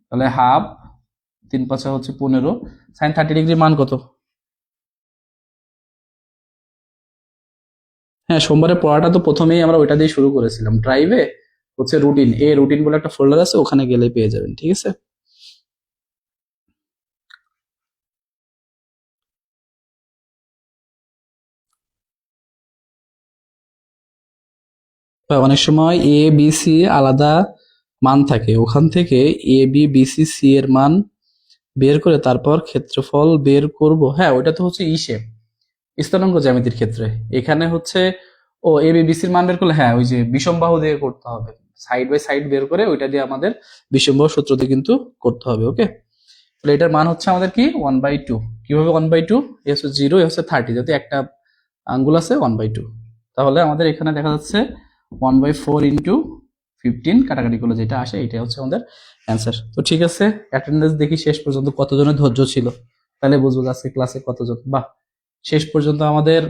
তাহলে হাফ 3 5 হচ্ছে 15, সাইন 30 ডিগ্রির মান কত? হ্যাঁ, সোমবারের পড়াটা তো প্রথমেই আমরা ওইটা দিয়ে শুরু করেছিলাম। ড্রাইভে হচ্ছে রুটিন বলে একটা ফোল্ডার আছে, ওখানে গেলে পেয়ে যাবেন। ঠিক আছে, অনেক সময় এ বি সি আলাদা মান থাকে, ওখান থেকে A B B C C এর মান বের করে তারপর ক্ষেত্রফল বের করব। হ্যাঁ, ওইটা তো হচ্ছে শেপ, স্থানাঙ্ক জ্যামিতির ক্ষেত্রে। এখানে হচ্ছে ও এ বি বি সির মান বের করলে, হ্যাঁ ওই যে বিষমবাহু দিয়ে করতে হবে, সাইড বাই সাইড বের করে ওইটা দিয়ে আমাদের বিষমবাহু সূত্র দিয়ে কিন্তু করতে হবে। ওকে, তাহলে এটার মান হচ্ছে আমাদের কি 1/2। কিভাবে 1/2? এ হচ্ছে 0, এ হচ্ছে 30, যদি একটা আঙ্গুল আছে 1/2, তাহলে আমাদের এখানে দেখা যাচ্ছে 1/4 ইন্টু 15 কাটাকাটি করলে যেটা আসে এটা হচ্ছে আমাদের অ্যান্সার। তো ঠিক আছে, অ্যাটেন্ডেন্স দেখি শেষ পর্যন্ত কতজনের ধৈর্য ছিল, তাহলে বুঝবো আজকে ক্লাসে কতজন। বাহ, শেষ পর্যন্ত আমাদের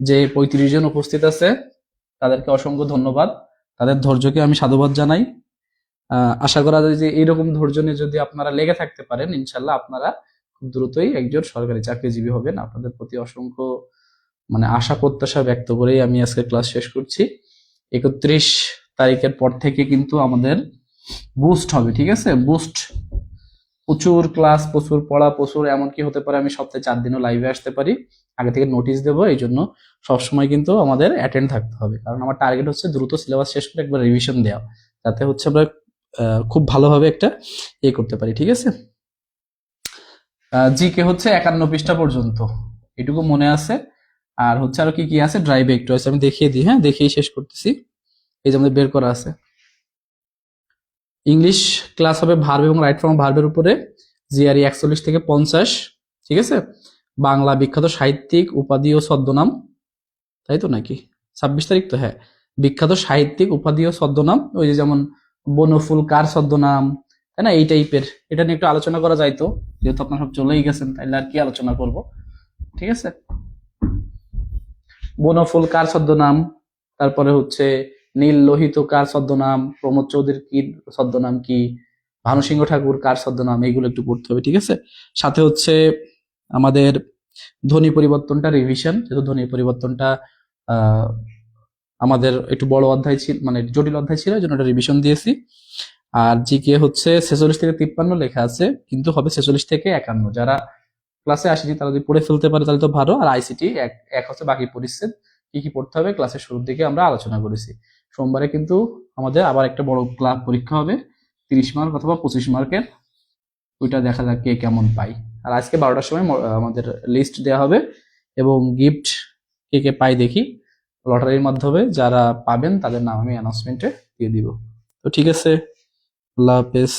যে 35 জন উপস্থিত আছে তাদেরকে অসংখ্য ধন্যবাদ, তাদের ধৈর্যকে আমি সাধুবাদ জানাই। আশা করা যায় যে এইরকম ধৈর্য নিয়ে যদি আপনারা লেগে থাকতে পারেন, ইনশাল্লাহ আপনারা খুব দ্রুতই একজন সরকারি চাকরিজীবী হবেন। আপনাদের প্রতি অসংখ্য মানে আশা প্রত্যাশা ব্যক্ত করেই আমি আজকে ক্লাস শেষ করছি। 31 তারিখের পর থেকে কিন্তু আমাদের বুস্ট হবে। ঠিক আছে, বুস্ট, প্রচুর ক্লাস, প্রচুর পড়া, প্রচুর, এমনকি হতে পারে আমি সপ্তাহে 4 দিনও লাইভে আসতে পারি। আগে থেকে নোটিশ দেবো, এই জন্য সবসময় কিন্তু আমাদের অ্যাটেন্ড থাকতে হবে, কারণ আমার টার্গেট হচ্ছে দ্রুত সিলেবাস শেষ করে একবার রিভিশন দেওয়া, যাতে হচ্ছে আমরা খুব ভালোভাবে একটা করতে পারি। ঠিক আছে, জিকে হচ্ছে 51 পৃষ্ঠা পর্যন্ত, এটুকু মনে আছে। আর হচ্ছে আরো কি কি আছে, ড্রাইভে একটু আছে, আমি দেখিয়ে দিই। হ্যাঁ, দেখিয়ে শেষ করতেছি। এই যে আমাদের বের করা আছে, ইংলিশ ক্লাস হবে ভার্ব এবং রাইট ফর্ম ভার্বের উপরে, জিআরই 41 থেকে 50। ঠিক আছে, বাংলা বিখ্যাত সাহিত্যিক উপাধি ও ছদ্মনাম, তাই তো নাকি 26 তারিখ তো? হ্যাঁ, বিখ্যাত সাহিত্যিক উপাধি ও ছদ্মনাম, ওই যে যেমন বনফুল কার ছদ্মনাম, তাই না, এই টাইপের। এটা নিয়ে একটু আলোচনা করা যায়, তো যেহেতু আপনারা সব চলেই গেছেন তাইলে আর কি আলোচনা করব। ঠিক আছে, বনফুল কার ছদ্মনাম, তারপরে হচ্ছে নীল লোহিত কার ছদ্মনাম, প্রমোদ চৌধুরীর কি ছদ্মনাম কি, ভানুসিংহ ঠাকুর কার ছদ্মনাম, এইগুলো একটু পড়তে হবে। ঠিক আছে, সাথে হচ্ছে আমাদের ধ্বনি পরিবর্তনটা রিভিশন, যেহেতু ধ্বনি পরিবর্তনটা আহ আমাদের একটু বড় অধ্যায় ছিল, মানে জটিল অধ্যায় ছিল, এই জন্য এটা রিভিশন দিয়েছি। আর জিকে হচ্ছে 46 থেকে 53 লেখা আছে, কিন্তু হবে 46 থেকে 51। যারা ক্লাসে আসেনি তারা যদি পড়ে ফেলতে পারে তাহলে তো ভালো। আর আইসিটি এক এক হচ্ছে বাকি পরিচ্ছেদ, কি কি পড়তে হবে ক্লাসের শুরুর দিকে আমরা আলোচনা করেছি। সোমবারে কিন্তু আমাদের আবার একটা বড় ক্লাস পরীক্ষা হবে, 30 মার্ক অথবা 25 মার্কের, ওইটা দেখা যাক কে কেমন পাই। আর আজকে 12টার সময় আমাদের লিস্ট দেওয়া হবে এবং গিফট কে কে পাই দেখি, লটারির মাধ্যমে যারা পাবেন তাদের নাম আমি অ্যানাউন্সমেন্টে দিয়ে দিব। তো ঠিক আছে, আল্লাহ হাফেজ।